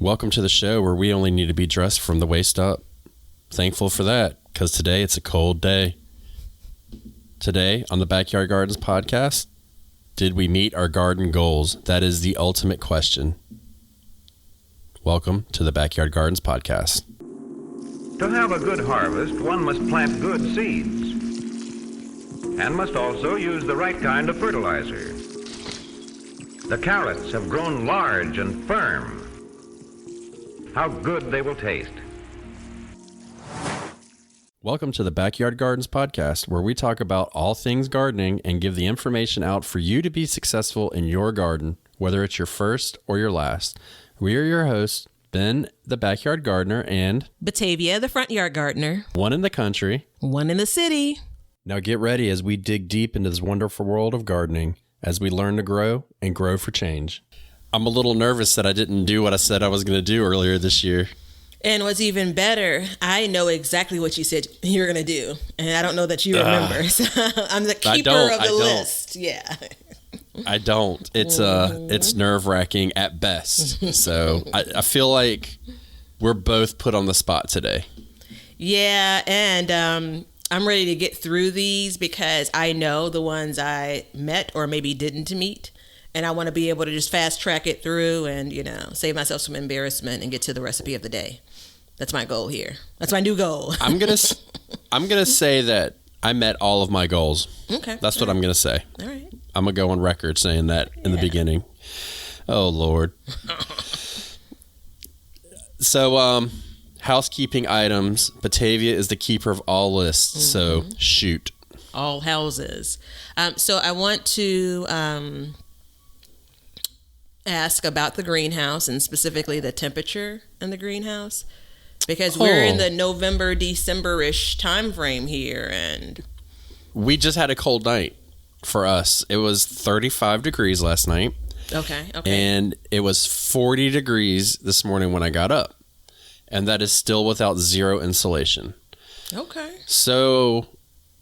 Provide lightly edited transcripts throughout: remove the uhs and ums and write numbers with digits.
Welcome to the show where we only need to be dressed from the waist up. Thankful for that, because today it's a cold day. Today on the Backyard Gardens podcast, did we meet our garden goals? That is the ultimate question. Welcome to the Backyard Gardens podcast. To have a good harvest, one must plant good seeds and must also use the right kind of fertilizer. The carrots have grown large and firm. How good they will taste. Welcome to the Backyard Gardens podcast, where we talk about all things gardening and give the information out for you to be successful in your garden, whether it's your first or your last. We are your hosts, Ben, the backyard gardener, and Batavia, the front yard gardener. one in the country. One in the city. Now get ready as we dig deep into this wonderful world of gardening as we learn to grow and grow for change. I'm a little nervous that I didn't do what I said I was going to do earlier this year. And what's even better, I know exactly what you said you're going to do. And I don't know that you remember. So I'm the keeper of the list. Yeah. I don't. It's nerve-wracking at best. So I feel like we're both put on the spot today. Yeah, and I'm ready to get through these because I know the ones I met or maybe didn't meet. And I want to be able to just fast track it through and, save myself some embarrassment and get to the recipe of the day. That's my goal here. That's my new goal. I'm gonna say that I met all of my goals. Okay. That's what I'm going to say. All right. I'm going to go on record saying that in the beginning. Oh, Lord. So, housekeeping items. Batavia is the keeper of all lists. Mm-hmm. So, shoot. All houses. So, I want to ask about the greenhouse and specifically the temperature in the greenhouse. Because we're in the November, December-ish time frame here. And we just had a cold night for us. It was 35 degrees last night. Okay. And it was 40 degrees this morning when I got up. And that is still without zero insulation. Okay. So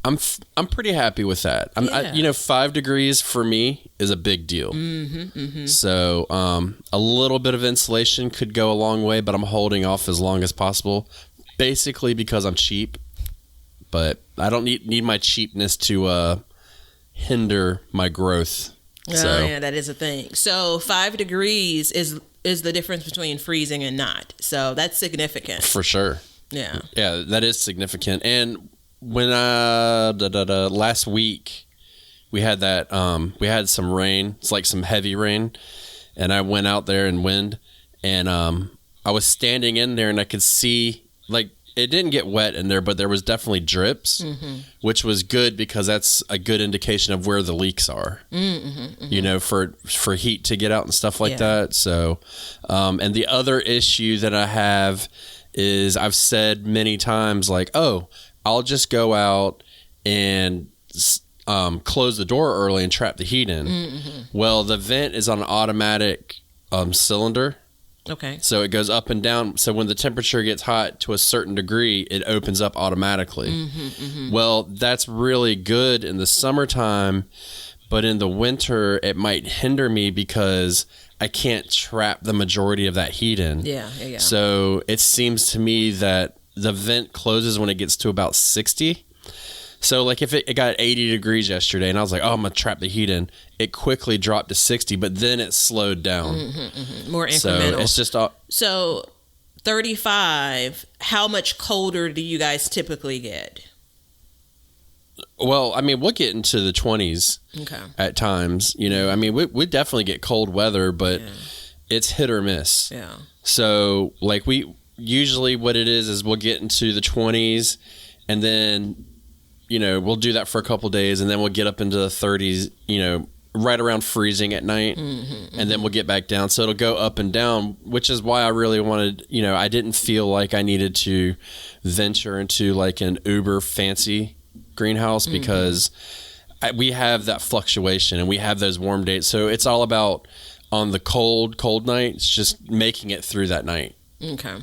I'm pretty happy with that. 5 degrees for me is a big deal. Mm-hmm, mm-hmm. So a little bit of insulation could go a long way, but I'm holding off as long as possible, basically because I'm cheap. But I don't need my cheapness to hinder my growth. Oh, yeah, that is a thing. So 5 degrees is the difference between freezing and not. So that's significant. For sure. Yeah. Yeah, that is significant. And when last week we had that we had some rain. It's like some heavy rain, and I went out there in wind, and I was standing in there and I could see, like, it didn't get wet in there, but there was definitely drips, mm-hmm. which was good because that's a good indication of where the leaks are. Mm-hmm, mm-hmm. For heat to get out and stuff like that. So and the other issue that I have is I've said many times, like, I'll just go out and close the door early and trap the heat in. Mm-hmm. Well, the vent is on an automatic cylinder. Okay. So it goes up and down. So when the temperature gets hot to a certain degree, it opens up automatically. Mm-hmm, mm-hmm. Well, that's really good in the summertime, but in the winter, it might hinder me because I can't trap the majority of that heat in. Yeah. So it seems to me that the vent closes when it gets to about 60. So like if it got 80 degrees yesterday and I was like, I'm going to trap the heat in, it quickly dropped to 60, but then it slowed down. Mm-hmm, mm-hmm. More incremental. So it's just So 35, how much colder do you guys typically get? Well, I mean, we'll get into the 20s at times. I mean, we definitely get cold weather, but it's hit or miss. Yeah. So like usually what it is we'll get into the 20s and then, we'll do that for a couple of days and then we'll get up into the 30s, right around freezing at night. Mm-hmm, mm-hmm. And then we'll get back down. So it'll go up and down, which is why I really wanted, I didn't feel like I needed to venture into like an uber fancy greenhouse because we have that fluctuation and we have those warm days. So it's all about on the cold nights, just making it through that night. Okay.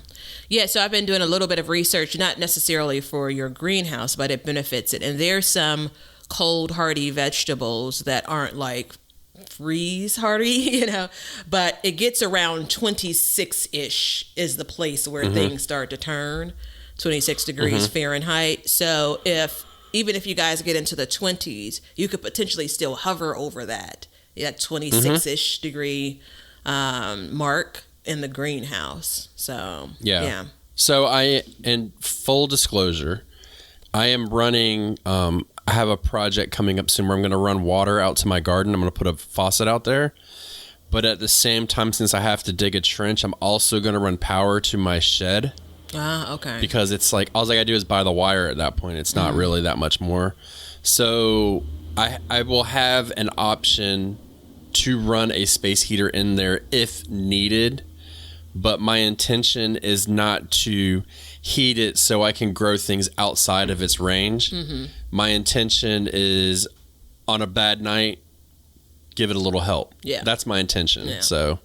Yeah, so I've been doing a little bit of research, not necessarily for your greenhouse, but it benefits it. And there's some cold hardy vegetables that aren't like freeze hardy, you know, but it gets around 26-ish is the place where things start to turn, 26 degrees Fahrenheit. So even if you guys get into the 20s, you could potentially still hover over that 26-ish degree mark in the greenhouse. So, yeah. So in full disclosure, I am running, I have a project coming up soon where I'm going to run water out to my garden. I'm going to put a faucet out there. But at the same time, since I have to dig a trench, I'm also going to run power to my shed. Ah, okay. Because it's like, all I got to do is buy the wire at that point. It's not really that much more. So I will have an option to run a space heater in there if needed. But my intention is not to heat it so I can grow things outside of its range. My intention is on a bad night, give it a little help. Yeah. That's my intention. Yeah. So,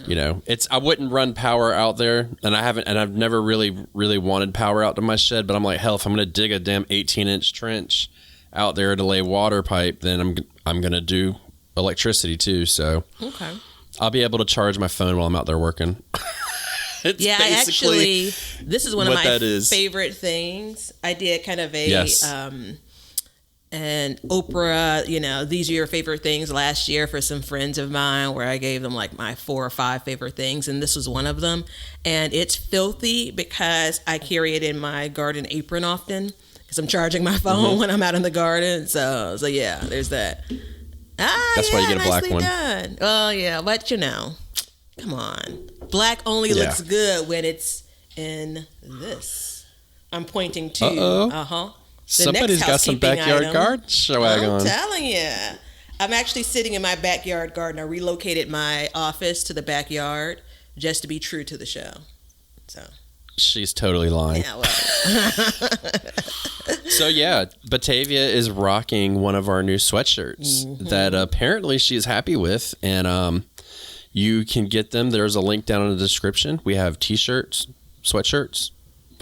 you know, I wouldn't run power out there, and I've never really wanted power out to my shed, but I'm like, hell, if I'm going to dig a damn 18-inch trench out there to lay water pipe, then I'm going to do electricity too. So, okay. I'll be able to charge my phone while I'm out there working. This is one of my favorite things. I did kind of an Oprah, you know, these are your favorite things last year for some friends of mine, where I gave them like my 4 or 5 favorite things, and this was one of them. And it's filthy because I carry it in my garden apron often because I'm charging my phone when I'm out in the garden. So yeah, there's that. That's why you get a black one. Done. Oh yeah, but you know, come on, black only looks good when it's in this. I'm pointing to. Somebody's got some backyard garden swag on. I'm telling you, I'm actually sitting in my backyard garden. I relocated my office to the backyard just to be true to the show. So she's totally lying. Yeah, well. So yeah, Batavia is rocking one of our new sweatshirts that apparently she's happy with, and you can get them. There's a link down in the description. We have t-shirts, sweatshirts,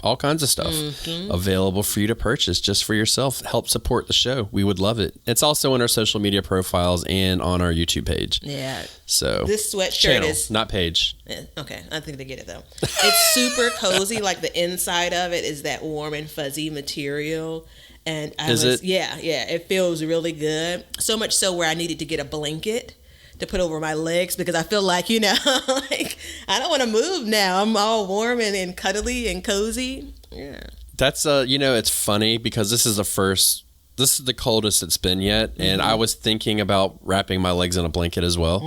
all kinds of stuff available for you to purchase just for yourself. Help support the show. We would love it. It's also in our social media profiles and on our YouTube page. Yeah. So this sweatshirt is not page. Okay, I think they get it though. It's super cozy. Like the inside of it is that warm and fuzzy material, and it feels really good. So much so where I needed to get a blanket to put over my legs because I feel like, you know, like I don't want to move now. I'm all warm and cuddly and cozy. Yeah. That's you know, it's funny because this is the coldest it's been yet, and I was thinking about wrapping my legs in a blanket as well.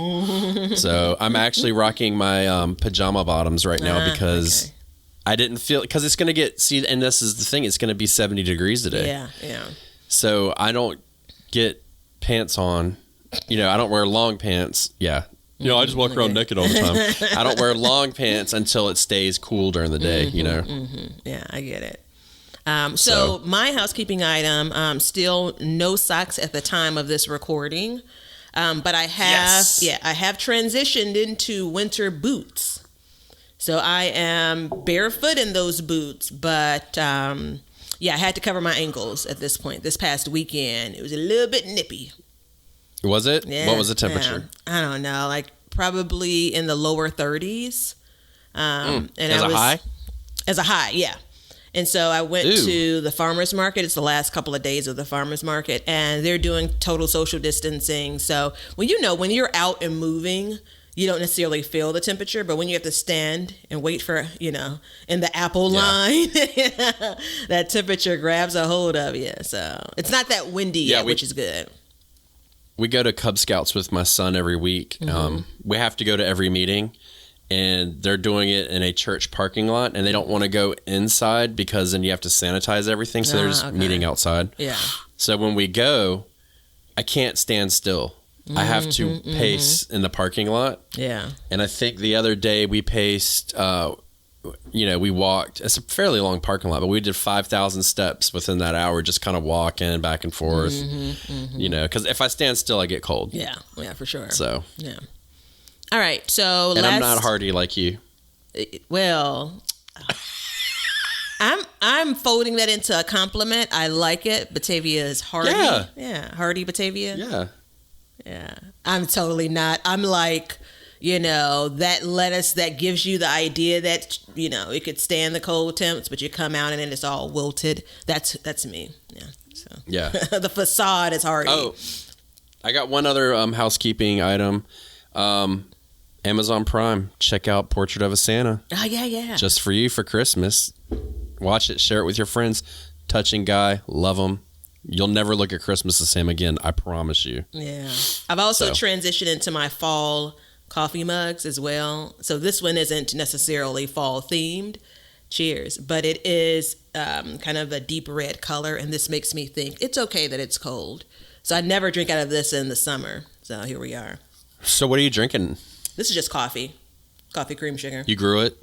So I'm actually rocking my pajama bottoms right now because I didn't feel, because it's going to and this is the thing, it's going to be 70 degrees today. Yeah. So I don't get pants on. You know, I don't wear long pants. Yeah. You know, I just walk around naked all the time. I don't wear long pants until it stays cool during the day, you know? Yeah, I get it. So my housekeeping item, still no socks at the time of this recording. But I have transitioned into winter boots. So I am barefoot in those boots, but I had to cover my ankles at this point. This past weekend, it was a little bit nippy. Was it? Yeah, what was the temperature? I don't know, like probably in the lower 30s. And as a high? As a high, yeah. And so I went to the farmer's market. It's the last couple of days of the farmer's market, and they're doing total social distancing. So when you're out and moving, you don't necessarily feel the temperature, but when you have to stand and wait for, you know, in the apple line, that temperature grabs a hold of you. So it's not that windy yet, which is good. We go to Cub Scouts with my son every week. We have to go to every meeting, and they're doing it in a church parking lot, and they don't want to go inside because then you have to sanitize everything. So they're just meeting outside. Yeah. So when we go, I can't stand still. I have to pace in the parking lot. Yeah. And I think the other day we paced, we walked. It's a fairly long parking lot, but we did 5,000 steps within that hour, just kind of walking back and forth. You know, because if I stand still, I get cold. Yeah, for sure. So yeah. All right, so I'm not hardy like you. Well, I'm folding that into a compliment. I like it. Batavia is hardy. Yeah, hardy Batavia. Yeah. Yeah. I'm totally not. I'm like, that lettuce that gives you the idea that, it could stand the cold temps, but you come out and then it's all wilted. That's me. Yeah. So Yeah. the facade is hardy. Oh, I got one other housekeeping item. Amazon Prime. Check out Portrait of a Santa. Oh, yeah. Just for you for Christmas. Watch it. Share it with your friends. Touching guy. Love him. You'll never look at Christmas the same again. I promise you. Yeah. I've also transitioned into my fall coffee mugs as well. So this one isn't necessarily fall themed. Cheers. But it is kind of a deep red color. And this makes me think it's okay that it's cold. So I never drink out of this in the summer. So here we are. So what are you drinking? This is just coffee. Coffee cream sugar. You grew it?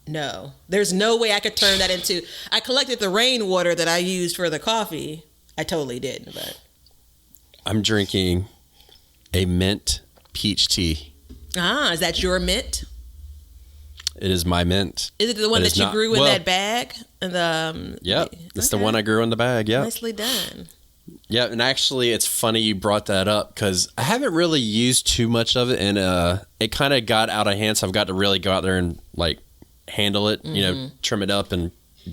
No. There's no way I could turn that into... I collected the rainwater that I used for the coffee. I totally did, but... I'm drinking a mint peach tea. Ah, is that your mint? It is my mint. Is it the one that you grew in that bag? Yep. It's the one I grew in the bag, yeah. Nicely done. Yeah, and actually, it's funny you brought that up because I haven't really used too much of it, and it kind of got out of hand, so I've got to really go out there and, handle it, trim it up and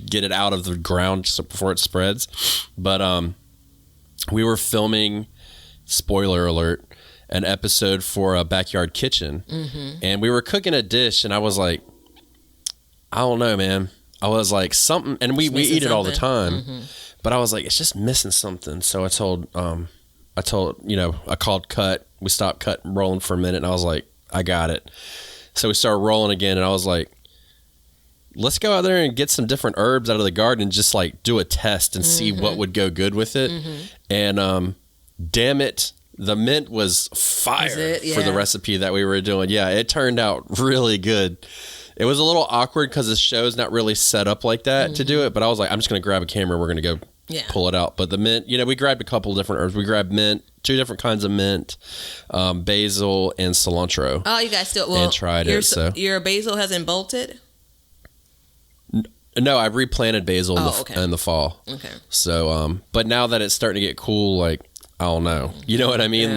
get it out of the ground just before it spreads. But we were filming, spoiler alert, an episode for a Backyard Kitchen, and we were cooking a dish, and I was like, I don't know, man. I was like, something, and we eat it all the time. But I was like, it's just missing something. So I called cut. We stopped cut rolling for a minute, and I was like, I got it. So we started rolling again, and I was like, let's go out there and get some different herbs out of the garden and just do a test and see what would go good with it. And damn it, the mint was fire for the recipe that we were doing. Yeah, it turned out really good. It was a little awkward because the show's not really set up like that to do it. But I was like, I'm just going to grab a camera. We're going to go pull it out. But the mint, we grabbed a couple different herbs. We grabbed mint, 2 different kinds of mint, basil and cilantro. Oh, you guys still and tried it. So your basil hasn't bolted? No, I replanted basil in the fall. Okay. So, but now that it's starting to get cool, I don't know. You know what I mean?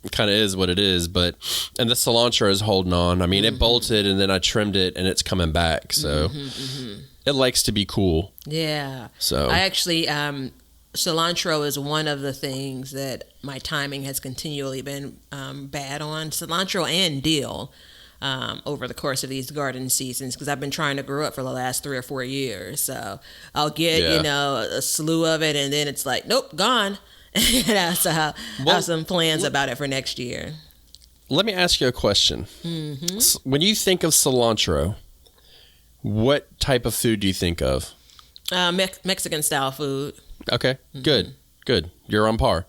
It kind of is what it is, and the cilantro is holding on. I mean, it bolted and then I trimmed it and it's coming back. So it likes to be cool. Yeah. So I actually, cilantro is one of the things that my timing has continually been bad on. Cilantro and dill over the course of these garden seasons, because I've been trying to grow up for the last 3 or 4 years. So I'll get, a slew of it and then it's like, nope, gone. So I have some plans about it for next year. Let me ask you a question. When you think of cilantro, what type of food do you think of? Mexican style food. Okay, good. You're on par.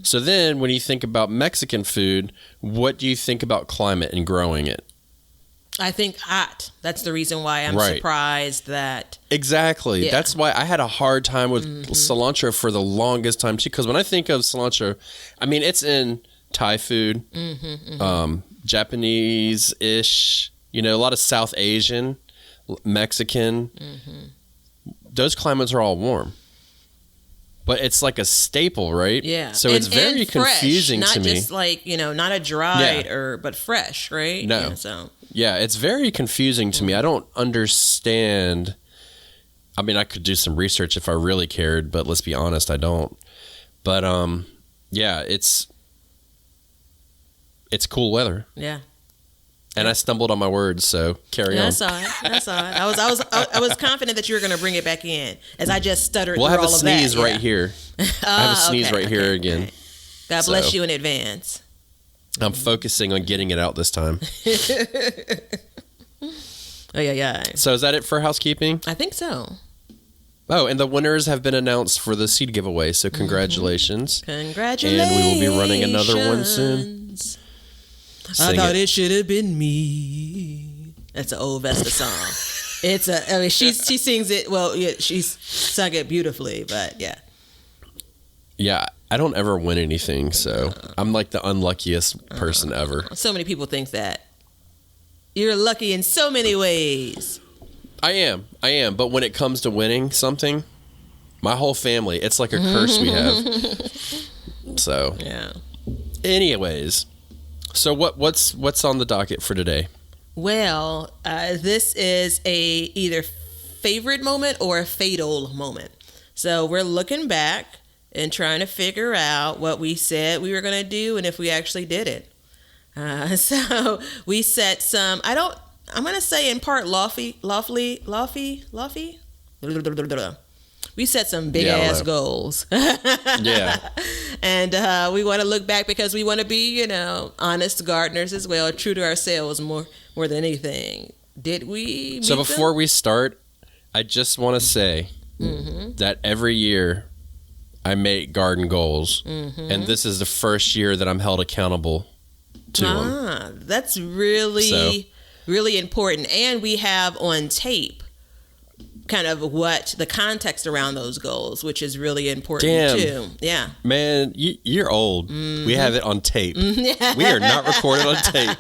So then when you think about Mexican food, what do you think about climate and growing it? I think hot. That's the reason why I'm surprised that... Exactly. Yeah. That's why I had a hard time with cilantro for the longest time, too. Because when I think of cilantro, I mean, it's in Thai food, Japanese-ish, a lot of South Asian, Mexican. Those climates are all warm. But it's like a staple, right? Yeah. So it's very confusing to me. Not just not a dried herb, but fresh, right? No. Yeah, it's very confusing to me. I don't understand. I mean, I could do some research if I really cared, but let's be honest, I don't. But it's cool weather. Yeah. And I stumbled on my words, so carry on. I saw it. I was confident that you were going to bring it back in, as I just stuttered through all of that. We'll have a sneeze right here. I have a sneeze here again. Right. God bless you in advance. I'm focusing on getting it out this time. Oh, yeah. So is that it for housekeeping? I think so. Oh, and the winners have been announced for the seed giveaway, so congratulations. Congratulations. And we will be running another one soon. I thought it should have been me. That's an old Vesta song. She sings it, she's sung it beautifully, but yeah. Yeah, I don't ever win anything, so I'm like the unluckiest person ever. So many people think that. You're lucky in so many ways. I am, but when it comes to winning something, my whole family, it's like a curse we have. So, Yeah. anyways, so what's on the docket for today? Well, this is a either favorite moment or a fatal moment. So we're looking back and trying to figure out what we said we were going to do and if we actually did it. So we set some, I'm going to say in part lofty. We set some big ass goals. Yeah. And we want to look back because we want to be, honest gardeners as well, true to ourselves more than anything. Did we meet So before them? we start, I just want to say that every year I make garden goals, and this is the first year that I'm held accountable to them. That's really important. And we have on tape kind of what the context around those goals, which is really important too. Yeah. Man, you're old. We have it on tape. We are not recorded on tape.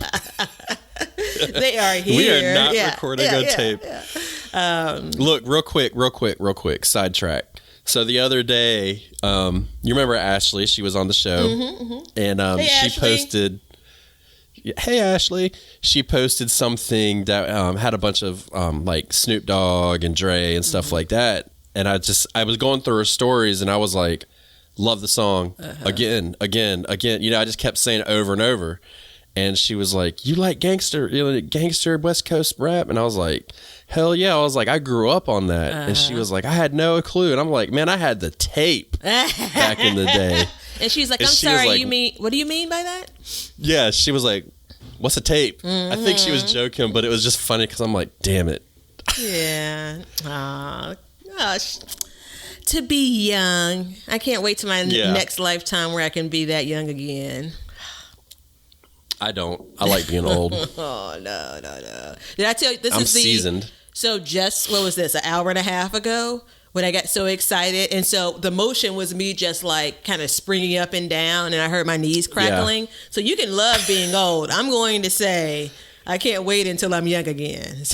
They are here. We are not recording on tape. Yeah. Look, real quick, sidetrack. So the other day, you remember Ashley? She was on the show, and Hey, she Ashley. posted. Hey Ashley, she posted something that had a bunch of like Snoop Dogg and Dre and stuff like that, and I was going through her stories, and I was like, love the song again. I just kept saying it over and over. And she was like, you like gangster West Coast rap? And I was like, hell yeah. I was like, I grew up on that. And she was like, I had no clue. And I'm like, man, I had the tape back in the day. And she's like, And I'm she was sorry, like, what do you mean by that? Yeah, she was like, what's a tape? I think she was joking, but it was just funny because I'm like, damn it. Yeah. Aw, gosh. To be young. I can't wait to my next lifetime where I can be that young again. I don't. I like being old. Oh, no. Did I tell you, I'm seasoned. So just, what was this, an hour and a half ago? When I got so excited. And so the motion was me just like kind of springing up and down, and I heard my knees crackling. Yeah. So you can love being old. I'm going to say, I can't wait until I'm young again.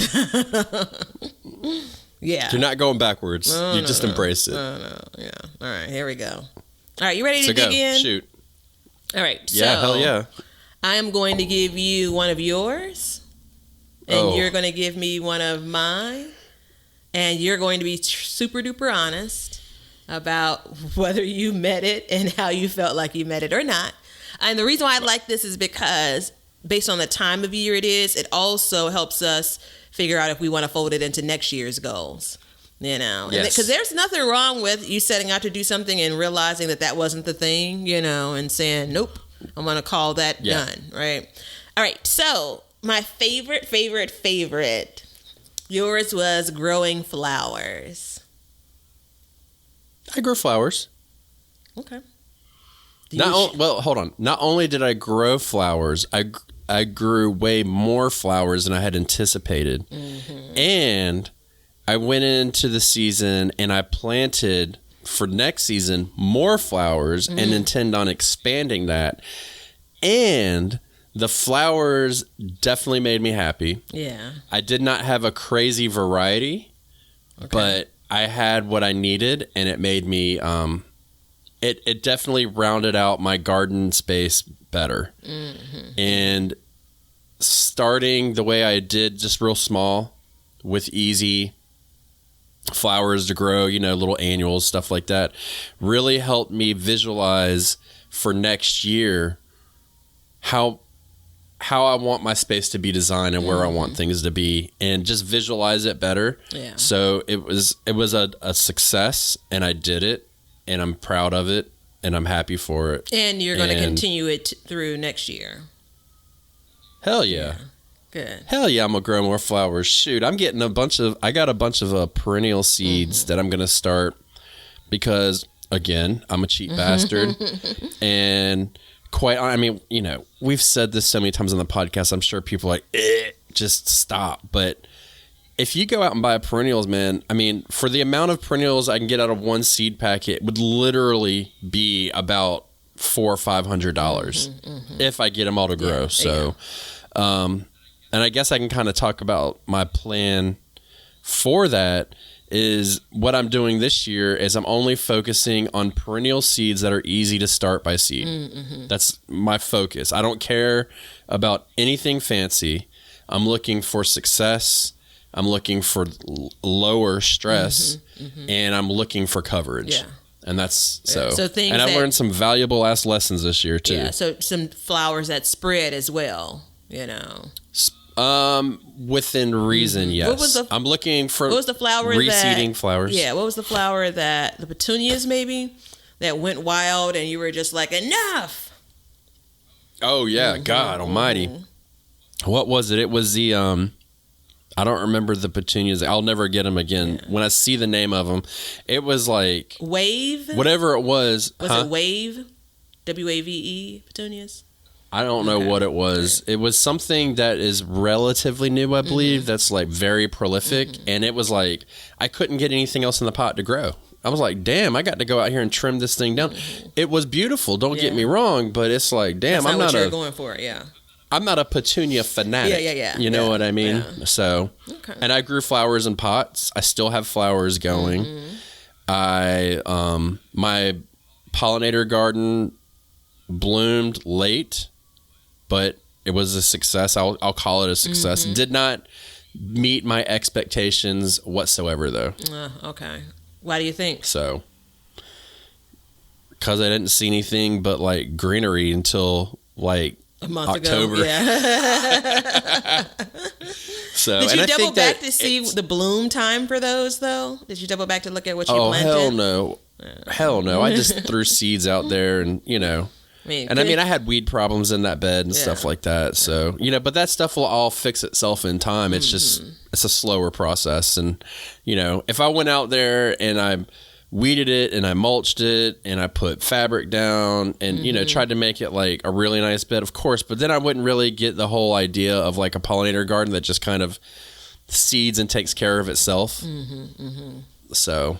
Yeah. You're not going backwards. You just embrace it. No. Yeah. All right, here we go. All right, you ready to dig go. in? Shoot. All right. Yeah, so hell yeah. I am going to give you one of yours, and you're going to give me one of mine. And you're going to be super duper honest about whether you met it and how you felt like you met it or not. And the reason why I like this is because based on the time of year it is, it also helps us figure out if we want to fold it into next year's goals. Yes. Because there's nothing wrong with you setting out to do something and realizing that wasn't the thing, and saying, nope, I'm going to call that done, right? All right, so my favorite. Yours was growing flowers. I grow flowers. Okay. Hold on. Not only did I grow flowers, I grew way more flowers than I had anticipated. And I went into the season and I planted for next season more flowers and intend on expanding that. And the flowers definitely made me happy. Yeah. I did not have a crazy variety, but I had what I needed, and it made me, it definitely rounded out my garden space better. And starting the way I did, just real small, with easy flowers to grow, little annuals, stuff like that, really helped me visualize for next year how I want my space to be designed and where I want things to be, and just visualize it better. Yeah. So it was a success, and I did it, and I'm proud of it, and I'm happy for it. And you're going to continue it through next year. Hell yeah. Good. Hell yeah, I'm going to grow more flowers. Shoot, I got a bunch of perennial seeds that I'm going to start because, again, I'm a cheap bastard. And we've said this so many times on the podcast. I'm sure people are like, just stop. But if you go out and buy perennials, man, for the amount of perennials I can get out of one seed packet would literally be about $400 or $500 if I get them all to grow. And I guess I can kind of talk about my plan for that is what I'm doing this year is I'm only focusing on perennial seeds that are easy to start by seed. That's my focus. I don't care about anything fancy. I'm looking for success. I'm looking for lower stress, and I'm looking for coverage. Yeah. And that's so things and I learned some valuable ass lessons this year too. Yeah, so some flowers that spread as well, within reason, yes. I'm looking for what was the flower reseeding flowers. Yeah, what was the flower that the petunias maybe that went wild and you were just like, enough? Oh yeah, God almighty. What was it? It was the I don't remember the petunias. I'll never get them again. Yeah. When I see the name of them, it was like Wave. Whatever it was. Was it Wave? WAVE petunias. I don't know what it was. It was something that is relatively new, I believe. That's like very prolific, and it was like I couldn't get anything else in the pot to grow. I was like, damn, I got to go out here and trim this thing down. It was beautiful. Don't get me wrong, but it's like, damn, I'm not what you're going for. Yeah. I'm not a petunia fanatic. Yeah. You know what I mean? Yeah. So, and I grew flowers in pots. I still have flowers going. I my pollinator garden bloomed late, but it was a success. I'll call it a success. Did not meet my expectations whatsoever, though. Okay. Why do you think? So, because I didn't see anything but like greenery until like a month October. Ago. Yeah. So, did you double back to see the bloom time for those though? Did you double back to look at what you planted? Oh, hell no. Hell no. I just threw seeds out there and, I had weed problems in that bed and stuff like that. So, but that stuff will all fix itself in time. It's just, it's a slower process. And, if I went out there and I weeded it and I mulched it and I put fabric down and, tried to make it like a really nice bed, of course, but then I wouldn't really get the whole idea of like a pollinator garden that just kind of seeds and takes care of itself. So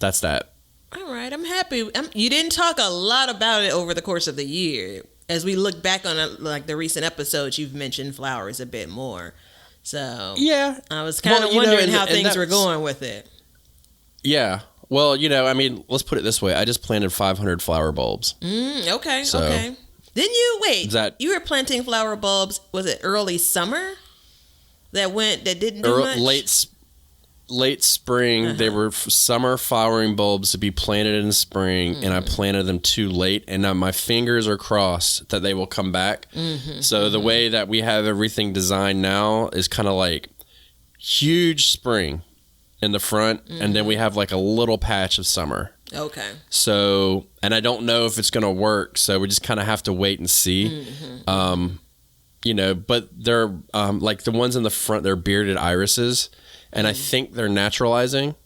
that's that. All right. I'm happy. You didn't talk a lot about it over the course of the year. As we look back on like the recent episodes, you've mentioned flowers a bit more. So yeah, I was kind of wondering how things were going with it. Yeah. Well, let's put it this way. I just planted 500 flower bulbs. Okay. So, okay. Didn't you you were planting flower bulbs? Was it early summer that didn't do much? Late spring. They were summer flowering bulbs to be planted in spring, and I planted them too late. And now my fingers are crossed that they will come back. So the way that we have everything designed now is kind of like huge spring in the front, and then we have like a little patch of summer. Okay. So, and I don't know if it's going to work, so we just kind of have to wait and see. But they're like the ones in the front, they're bearded irises, and I think they're naturalizing,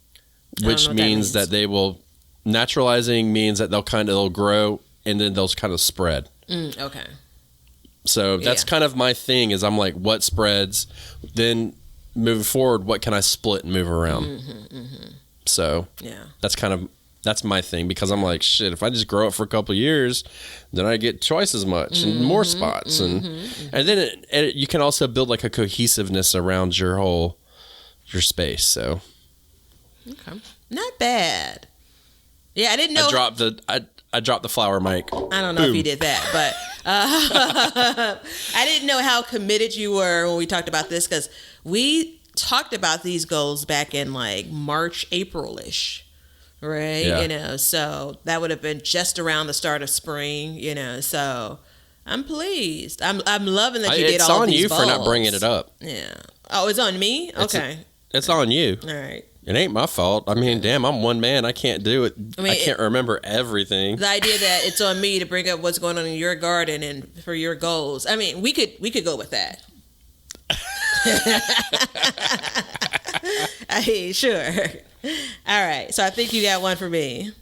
which means that they will, naturalizing means that they'll grow and then they'll kind of spread. Okay. So that's kind of my thing is I'm like, what spreads? Then moving forward, what can I split and move around? So that's my thing, because I'm like, shit, if I just grow it for a couple of years, then I get twice as much and more spots. And then you can also build like a cohesiveness around your space. So. Okay. Not bad. Yeah, I didn't know. I dropped the flower mic. I don't know if you did that, but I didn't know how committed you were when we talked about this, because we talked about these goals back in like March, April-ish, right? Yeah. So that would have been just around the start of spring, so I'm pleased. I'm loving that you did all these It's on you for not bringing it up. Yeah. Oh, it's on me? Okay. It's on you. All right. It ain't my fault. I mean, damn, I'm one man. I can't do it. I can't remember everything. The idea that it's on me to bring up what's going on in your garden and for your goals. I mean, we could go with that. Sure. All right. So I think you got one for me.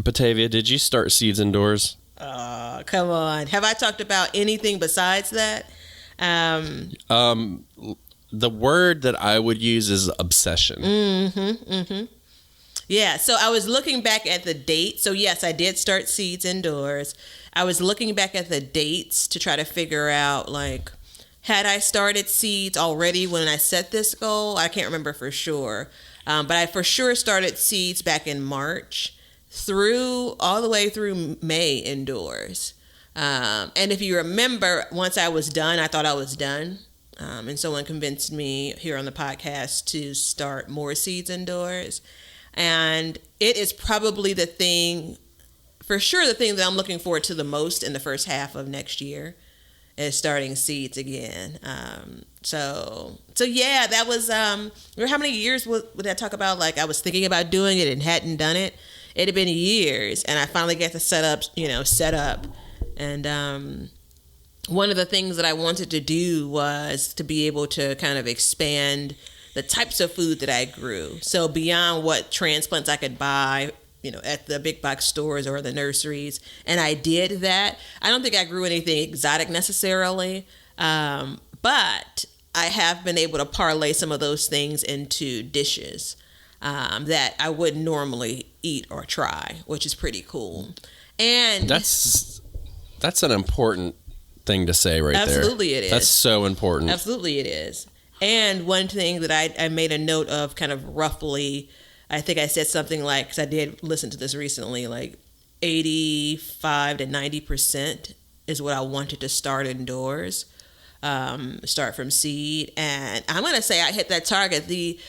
Batavia, did you start seeds indoors? Oh, come on. Have I talked about anything besides that? The word that I would use is obsession. Yeah, so I was looking back at the date. So yes, I did start seeds indoors. I was looking back at the dates to try to figure out like had I started seeds already when I set this goal. I can't remember for sure. But I for sure started seeds back in March through all the way through May indoors. And if you remember, once I was done, I thought I was done. And someone convinced me here on the podcast to start more seeds indoors. And it is probably the thing that I'm looking forward to the most in the first half of next year is starting seeds again. So yeah, that was, how many years would I talk about? Like I was thinking about doing it and hadn't done it. It had been years, and I finally got to set up. And one of the things that I wanted to do was to be able to kind of expand the types of food that I grew. So beyond what transplants I could buy, at the big box stores or the nurseries. And I did that. I don't think I grew anything exotic necessarily, but I have been able to parlay some of those things into dishes that I wouldn't normally eat or try, which is pretty cool. And that's an important thing to say right there. Absolutely it is. That's so important. Absolutely it is. And one thing that I made a note of kind of roughly, I think I said something like, because I did listen to this recently, like 85 to 90% is what I wanted to start indoors, start from seed. And I'm going to say I hit that target.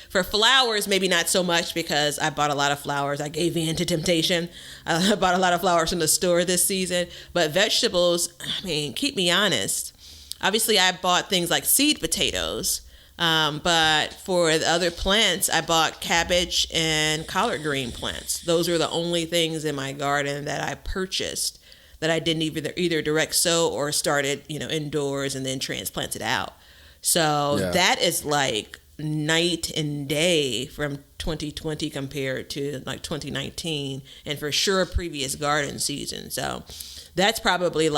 For flowers, maybe not so much because I bought a lot of flowers. I gave in to temptation. I bought a lot of flowers from the store this season. But vegetables, keep me honest. Obviously, I bought things like seed potatoes. But for the other plants, I bought cabbage and collard green plants. Those were the only things in my garden that I purchased that I didn't either direct sow or started, indoors and then transplanted out. So that is like night and day from 2020 compared to like 2019 and for sure previous garden season. So that's probably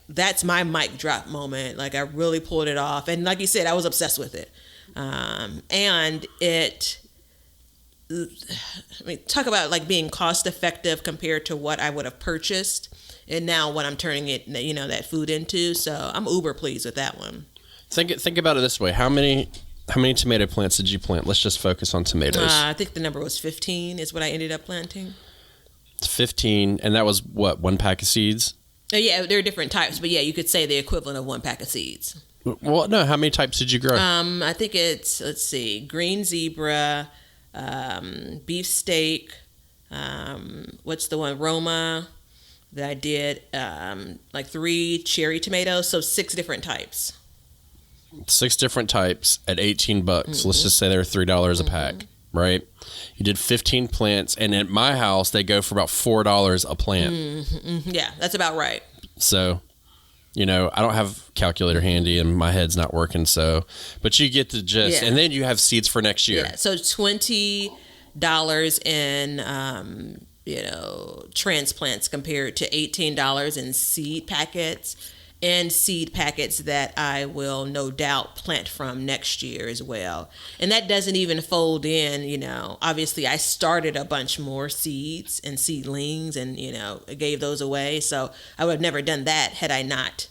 that's my mic drop moment. Like I really pulled it off. And like you said, I was obsessed with it. And it, talk about like being cost effective compared to what I would have purchased and now what I'm turning it, that food into. So I'm uber pleased with that one. Think about it this way. How many tomato plants did you plant? Let's just focus on tomatoes. I think the number was 15 is what I ended up planting. 15. And that was what, one pack of seeds? Yeah, there are different types, but yeah, you could say the equivalent of one pack of seeds. Well, no. How many types did you grow? I think it's, let's see, green zebra, beef steak. What's the one? Roma that I did. Like 3 cherry tomatoes. So 6 different types. 6 different types at $18. Mm-hmm. Let's just say they're $3 a pack, right? You did 15 plants, and at my house they go for about $4 a plant. Mm-hmm. Yeah, that's about right. So. I don't have calculator handy and my head's not working. But you get the gist. Yeah. And then you have seeds for next year. Yeah. So $20 in, transplants compared to $18 in seed packets and seed packets that I will no doubt plant from next year as well. And that doesn't even fold in, obviously I started a bunch more seeds and seedlings and, gave those away. So I would have never done that had I not,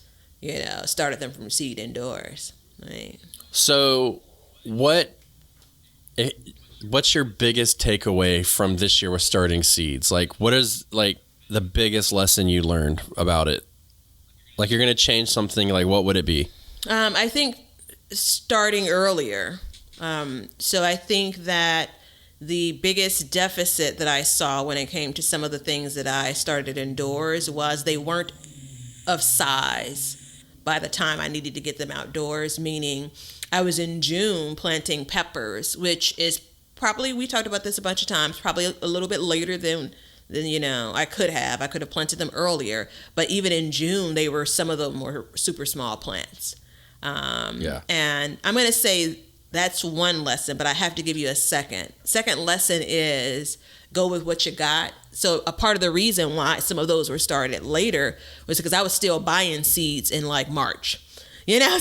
started them from seed indoors. Right. So what's your biggest takeaway from this year with starting seeds? Like what is like the biggest lesson you learned about it? Like you're going to change something, like what would it be? I think starting earlier. So I think that the biggest deficit that I saw when it came to some of the things that I started indoors was they weren't of size by the time I needed to get them outdoors, meaning I was in June planting peppers, which is probably, we talked about this a bunch of times, probably a little bit later than I could have planted them earlier, but even in June, some of them were super small plants. And I'm going to say that's one lesson, but I have to give you a second. Second lesson is go with what you got. So a part of the reason why some of those were started later was because I was still buying seeds in like March. I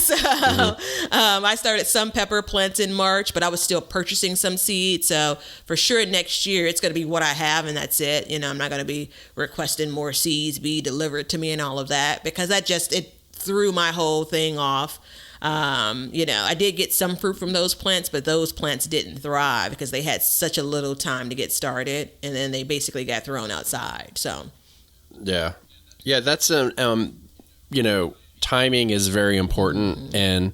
started some pepper plants in March, but I was still purchasing some seeds. So for sure next year, it's going to be what I have and that's it. I'm not going to be requesting more seeds be delivered to me and all of that because it threw my whole thing off. I did get some fruit from those plants, but those plants didn't thrive because they had such a little time to get started, and then they basically got thrown outside. So, yeah, that's timing is very important, and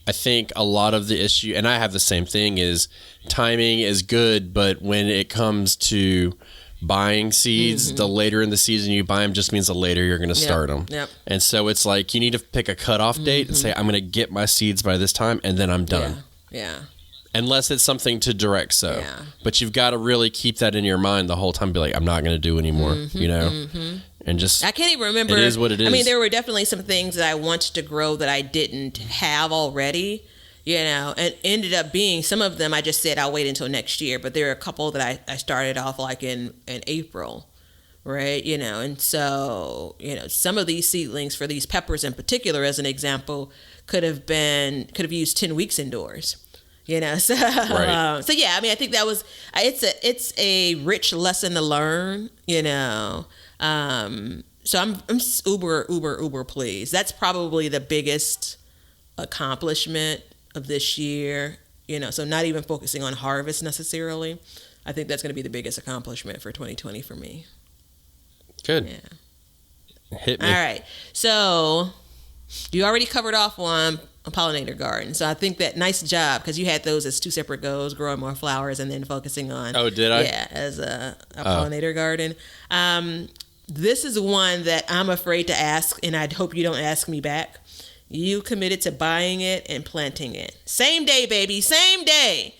I think a lot of the issue, and I have the same thing, is timing is good, but when it comes to buying seeds, the later in the season you buy them just means the later you're going to start them. Yep. And so it's like you need to pick a cutoff date and say, I'm going to get my seeds by this time, and then I'm done. Yeah. Unless it's something to direct sow. Yeah. But you've got to really keep that in your mind the whole time. Be like, I'm not going to do anymore, And just, I can't even remember. It is what it is. I mean, there were definitely some things that I wanted to grow that I didn't have already, and ended up being, some of them I just said I'll wait until next year. But there are a couple that I started off like in April, right? And so, some of these seedlings for these peppers in particular, as an example, could have used 10 weeks indoors. So Right. so yeah, I mean, I think that was it's a rich lesson to learn, so I'm uber pleased. That's probably the biggest accomplishment of this year, so not even focusing on harvest necessarily. I think that's going to be the biggest accomplishment for 2020 for me. Good. Yeah. Hit me. All right. So you already covered off on a pollinator garden. So I think that nice job, because you had those as two separate goals, growing more flowers and then focusing on. Oh, did I? Yeah, as a pollinator garden. This is one that I'm afraid to ask, and I hope you don't ask me back. You committed to buying it and planting it. Same day, baby, same day.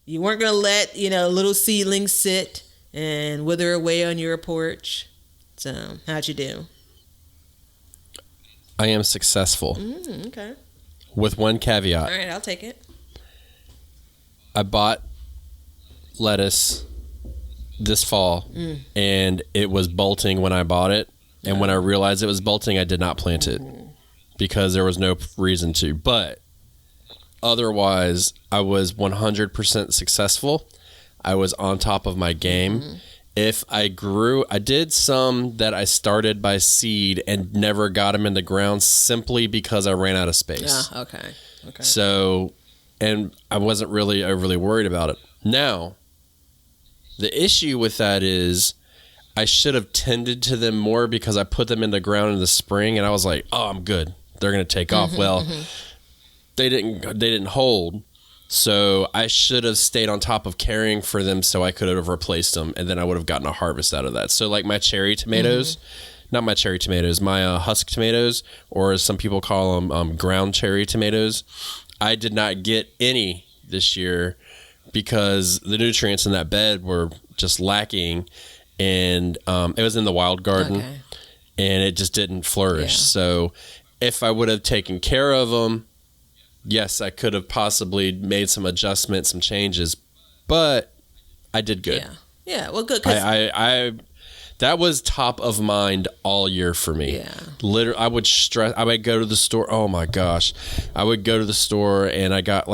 You weren't going to let, little seedlings sit and wither away on your porch. So how'd you do? I am successful. Okay. With one caveat. All right, I'll take it. I bought lettuce this fall, and it was bolting when I bought it. And when I realized it was bolting, I did not plant it because there was no reason to. But otherwise, I was 100% successful. I was on top of my game. If I did some that I started by seed and never got them in the ground simply because I ran out of space. Okay. So, and I wasn't really overly worried about it. Now, the issue with that is I should have tended to them more because I put them in the ground in the spring and I was like, oh, I'm good. They're going to take off. Well, they didn't hold. So I should have stayed on top of caring for them so I could have replaced them, and then I would have gotten a harvest out of that. So like my cherry tomatoes, not my cherry tomatoes, my husk tomatoes, or as some people call them, ground cherry tomatoes, I did not get any this year because the nutrients in that bed were just lacking, and it was in the wild garden, and it just didn't flourish. Yeah. So if I would have taken care of them, yes, I could have possibly made some adjustments, some changes, but I did good. Yeah. Well, good. I that was top of mind all year for me. Yeah. Literally, I would go to the store. Oh my gosh. I would go to the store and I got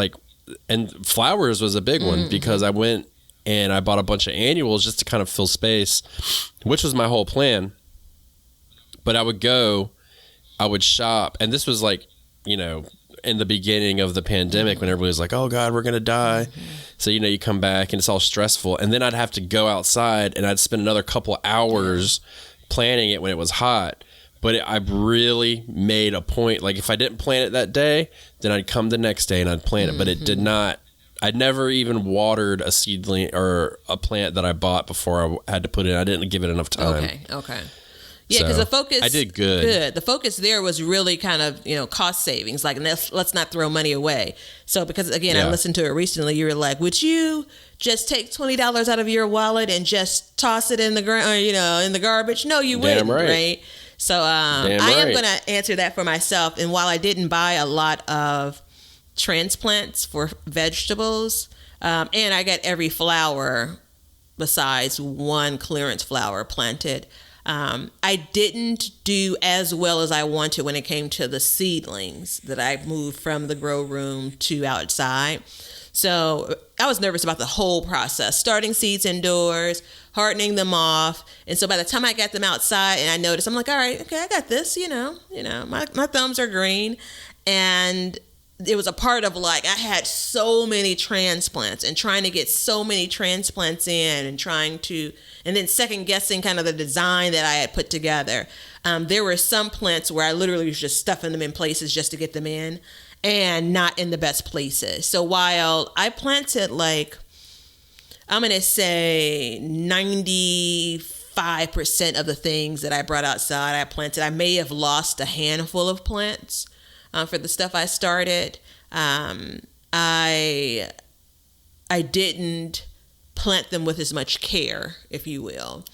and flowers was a big one because I went and I bought a bunch of annuals just to kind of fill space, which was my whole plan. But I would shop, and this was in the beginning of the pandemic when everybody was like, oh God, we're going to die. So, you come back and it's all stressful. And then I'd have to go outside and I'd spend another couple of hours planting it when it was hot. But I really made a point. Like if I didn't plant it that day, then I'd come the next day and I'd plant it. But it did not, I'd never even watered a seedling or a plant that I bought before I had to put it in. I didn't give it enough time. Okay. Yeah, because the focus. I did good. The focus there was really kind of cost savings. Like let's not throw money away. So because again, I listened to it recently. You were like, would you just take $20 out of your wallet and just toss it in the ground, in the garbage? No, you wouldn't, right? So I am going to answer that for myself. And while I didn't buy a lot of transplants for vegetables, and I got every flower besides one clearance flower planted. I didn't do as well as I wanted when it came to the seedlings that I moved from the grow room to outside. So I was nervous about the whole process, starting seeds indoors, hardening them off. And so by the time I got them outside and I noticed, I'm like, all right, okay, I got this, my thumbs are green. And it was a part of like, I had so many transplants and trying to get so many transplants in and then second guessing kind of the design that I had put together. There were some plants where I literally was just stuffing them in places just to get them in and not in the best places. So while I planted like, I'm going to say 95% of the things that I brought outside, I planted. I may have lost a handful of plants for the stuff I started. I didn't plant them with as much care, if you will,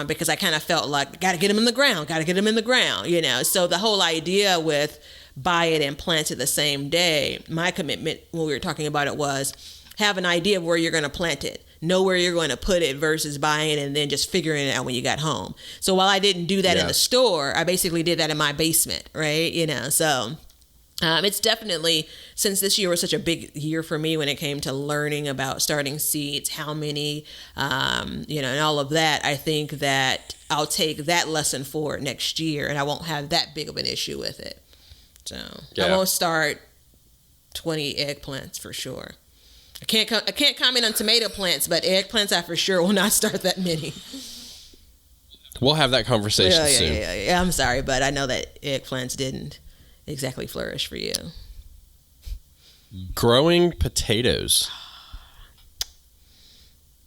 because I kind of felt like, got to get them in the ground, So the whole idea with buy it and plant it the same day, my commitment when we were talking about it was have an idea of where you're going to plant it, know where you're going to put it versus buying it and then just figuring it out when you got home. So while I didn't do that in the store, I basically did that in my basement, right? So it's definitely, since this year was such a big year for me when it came to learning about starting seeds, how many, and all of that, I think that I'll take that lesson forward next year and I won't have that big of an issue with it. So I won't start 20 eggplants for sure. I can't comment on tomato plants, but eggplants I for sure will not start that many. We'll have that conversation soon. Yeah, I'm sorry, but I know that eggplants didn't exactly flourish for you. Growing potatoes.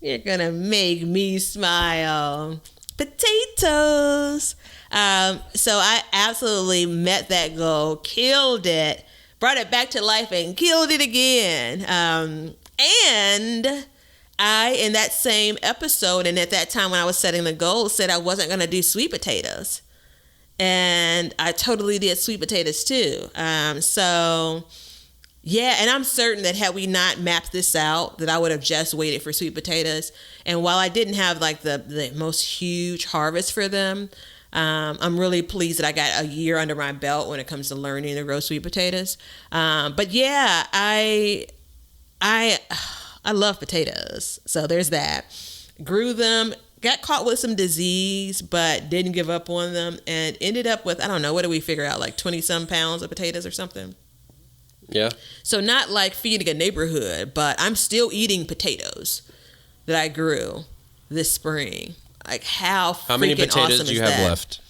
You're gonna make me smile. Potatoes. So I absolutely met that goal, killed it, brought it back to life and killed it again. And I, in that same episode, and at that time when I was setting the goal, said I wasn't going to do sweet potatoes. And I totally did sweet potatoes too. So, yeah, and I'm certain that had we not mapped this out, that I would have just waited for sweet potatoes. And while I didn't have like the most huge harvest for them, I'm really pleased that I got a year under my belt when it comes to learning to grow sweet potatoes. But yeah, I love potatoes. So there's that. Grew them, got caught with some disease, but didn't give up on them and ended up with, I don't know, what did we figure out? Like 20 some pounds of potatoes or something. Yeah. So not like feeding a neighborhood, but I'm still eating potatoes that I grew this spring. Like how many potatoes awesome do you is have that? left?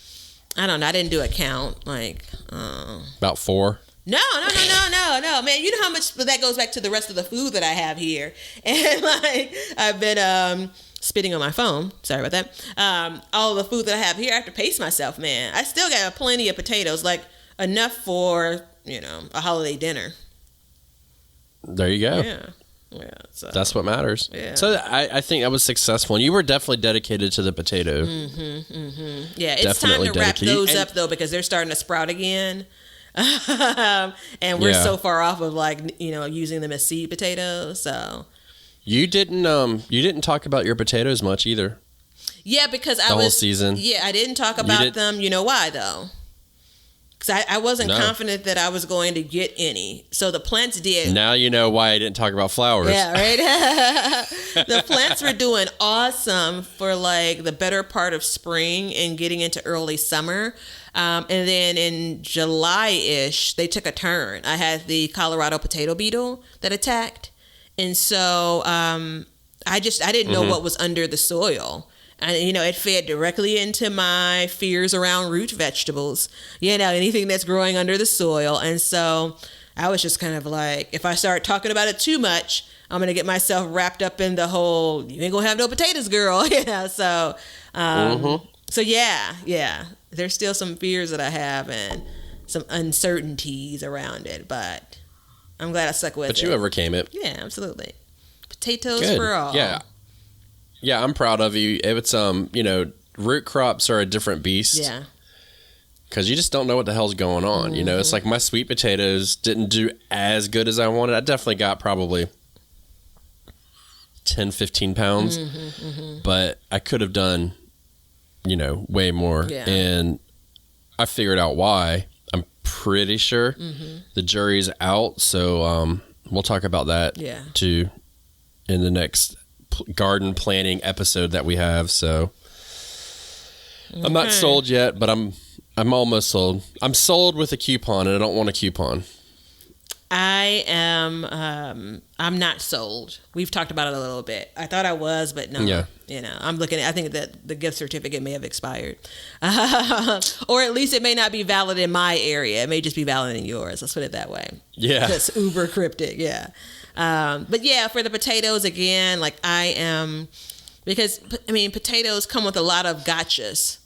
I don't know. I didn't do a count. Like about 4. No, man. You know how much that goes back to the rest of the food that I have here, and like I've been spitting on my phone. Sorry about that. All the food that I have here, I have to pace myself, man. I still got plenty of potatoes, like enough for a holiday dinner. There you go. Yeah. So that's what matters. Yeah. So I think I was successful, and you were definitely dedicated to the potato. Yeah, it's definitely time to wrap those up though, because they're starting to sprout again. And we're so far off of like using them as seed potatoes. So you didn't talk about your potatoes much either. Yeah, because the whole season. Yeah, I didn't talk about them. You know why though? Because I wasn't confident that I was going to get any. So the plants did. Now you know why I didn't talk about flowers. Yeah, right? The plants were doing awesome for like the better part of spring and getting into early summer. And then in July-ish, they took a turn. I had the Colorado potato beetle that attacked. And so I didn't know what was under the soil. And, it fed directly into my fears around root vegetables, anything that's growing under the soil. And so I was just kind of like, if I start talking about it too much, I'm going to get myself wrapped up in the whole, you ain't going to have no potatoes, girl. So, so yeah, there's still some fears that I have and some uncertainties around it, but I'm glad I stuck with it. But you overcame it. Yeah, absolutely. Potatoes for all. Yeah, I'm proud of you. It's root crops are a different beast. Yeah. Because you just don't know what the hell's going on. It's like my sweet potatoes didn't do as good as I wanted. I definitely got probably 10, 15 pounds. But I could have done, way more. Yeah. And I figured out why. I'm pretty sure the jury's out. So we'll talk about that too in the next garden planning episode that we have. So I'm not sold yet, but I'm almost sold. I'm sold with a coupon, and I don't want a coupon. I am. I'm not sold. We've talked about it a little bit. I thought I was, but no. Yeah. I'm looking. I think that the gift certificate may have expired, or at least it may not be valid in my area. It may just be valid in yours. Let's put it that way. Yeah. That's uber cryptic. Yeah. But yeah, for the potatoes again, like I am, because I mean, potatoes come with a lot of gotchas.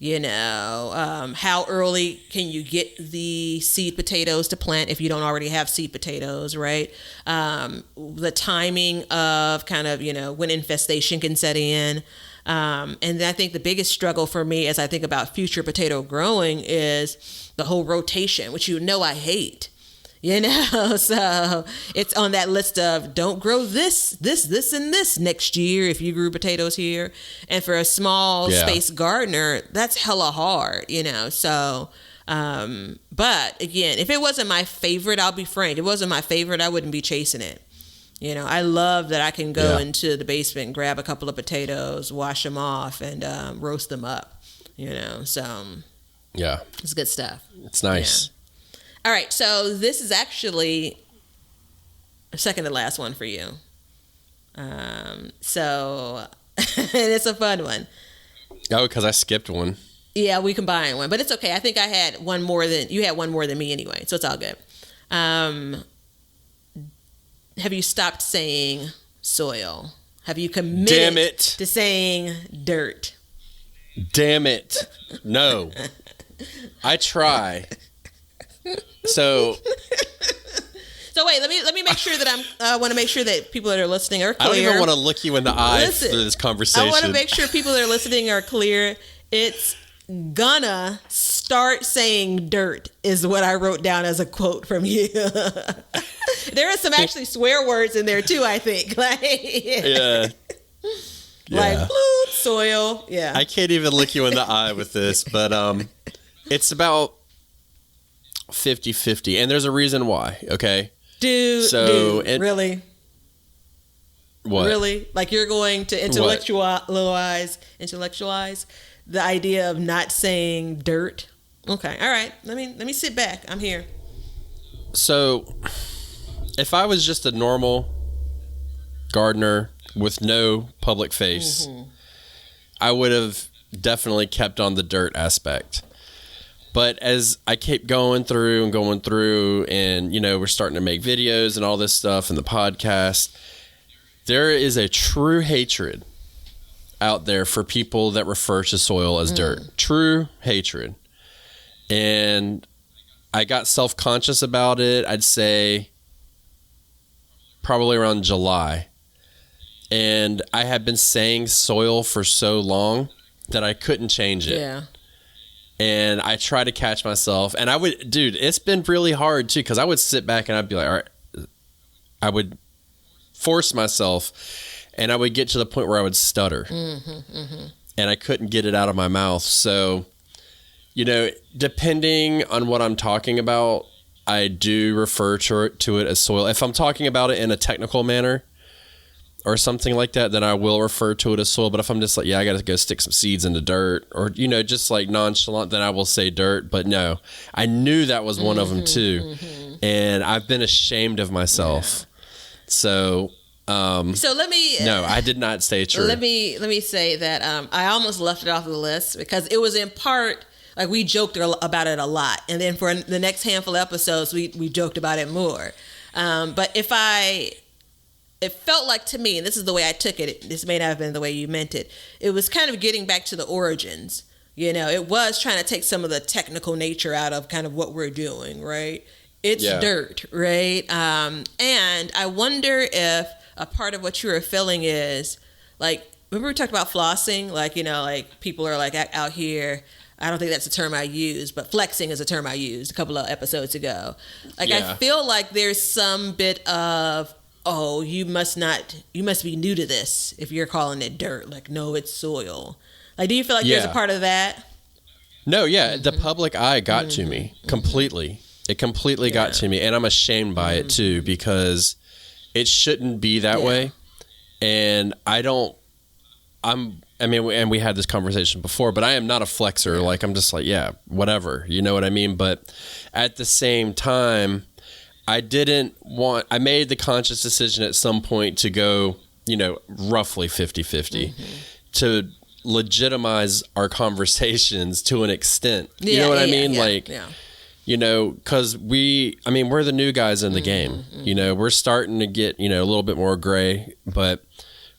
How early can you get the seed potatoes to plant if you don't already have seed potatoes, right? The timing of kind of, when infestation can set in. And I think the biggest struggle for me as I think about future potato growing is the whole rotation, which I hate. So it's on that list of don't grow this, and this next year if you grew potatoes here. And for a small space gardener, that's hella hard, So, but again, if it wasn't my favorite, I'll be frank, if it wasn't my favorite, I wouldn't be chasing it. I love that I can go into the basement and grab a couple of potatoes, wash them off, and roast them up, So, yeah, it's good stuff. It's nice. Yeah. All right, so this is actually a second to last one for you. So it's a fun one. Oh, because I skipped one. Yeah, we combined one, but it's okay. I think I had one more than you had one more than me anyway, so it's all good. Have you stopped saying soil? Have you committed to saying dirt? Damn it! No, I try. So wait, let me make sure that I want to make sure that people that are listening are clear. I don't even want to look you in the eye through this conversation. I want to make sure people that are listening are clear. It's gonna start saying dirt is what I wrote down as a quote from you. There are some actually swear words in there too, I think. Yeah. Like bloop, soil. Yeah. I can't even look you in the eye with this, but it's about 50-50, and there's a reason why, okay? Dude, really? What? Really? Like you're going to intellectualize the idea of not saying dirt? Okay, all right. Let me sit back. I'm here. So, if I was just a normal gardener with no public face, I would have definitely kept on the dirt aspect. But as I keep going through, and we're starting to make videos and all this stuff and the podcast, there is a true hatred out there for people that refer to soil as dirt. True hatred. And I got self-conscious about it, I'd say probably around July. And I had been saying soil for so long that I couldn't change it. Yeah. And I try to catch myself, and it's been really hard too, because I would sit back and I'd be like, all right, I would force myself, and I would get to the point where I would stutter, and I couldn't get it out of my mouth. So, depending on what I'm talking about, I do refer to it as soil. If I'm talking about it in a technical manner or something like that, then I will refer to it as soil. But if I'm just like, I got to go stick some seeds in the dirt, or, just like nonchalant, then I will say dirt. But no, I knew that was one of them too. And I've been ashamed of myself. Yeah. So let me, no, I did not stay true. Let me say that, I almost left it off the list because it was in part, like we joked about it a lot. And then for the next handful of episodes, we joked about it more. But it felt like to me, and this is the way I took it, this may not have been the way you meant it, it was kind of getting back to the origins. It was trying to take some of the technical nature out of kind of what we're doing, right? It's dirt, right? And I wonder if a part of what you were feeling is, like, remember we talked about flossing? Like, like people are like out here, I don't think that's a term I use, but flexing is a term I used a couple of episodes ago. Like, I feel like there's some bit of, oh, you must be new to this if you're calling it dirt. Like, no, it's soil. Like, do you feel like there's a part of that? No, the public eye got to me completely. It completely got to me, and I'm ashamed by it too, because it shouldn't be that way. And and we had this conversation before, but I am not a flexer. Like, I'm just like, whatever, you know what I mean? But at the same time, I made the conscious decision at some point to go, roughly 50-50 to legitimize our conversations to an extent. You know what I mean? Because we're the new guys in the game. We're starting to get, a little bit more gray, but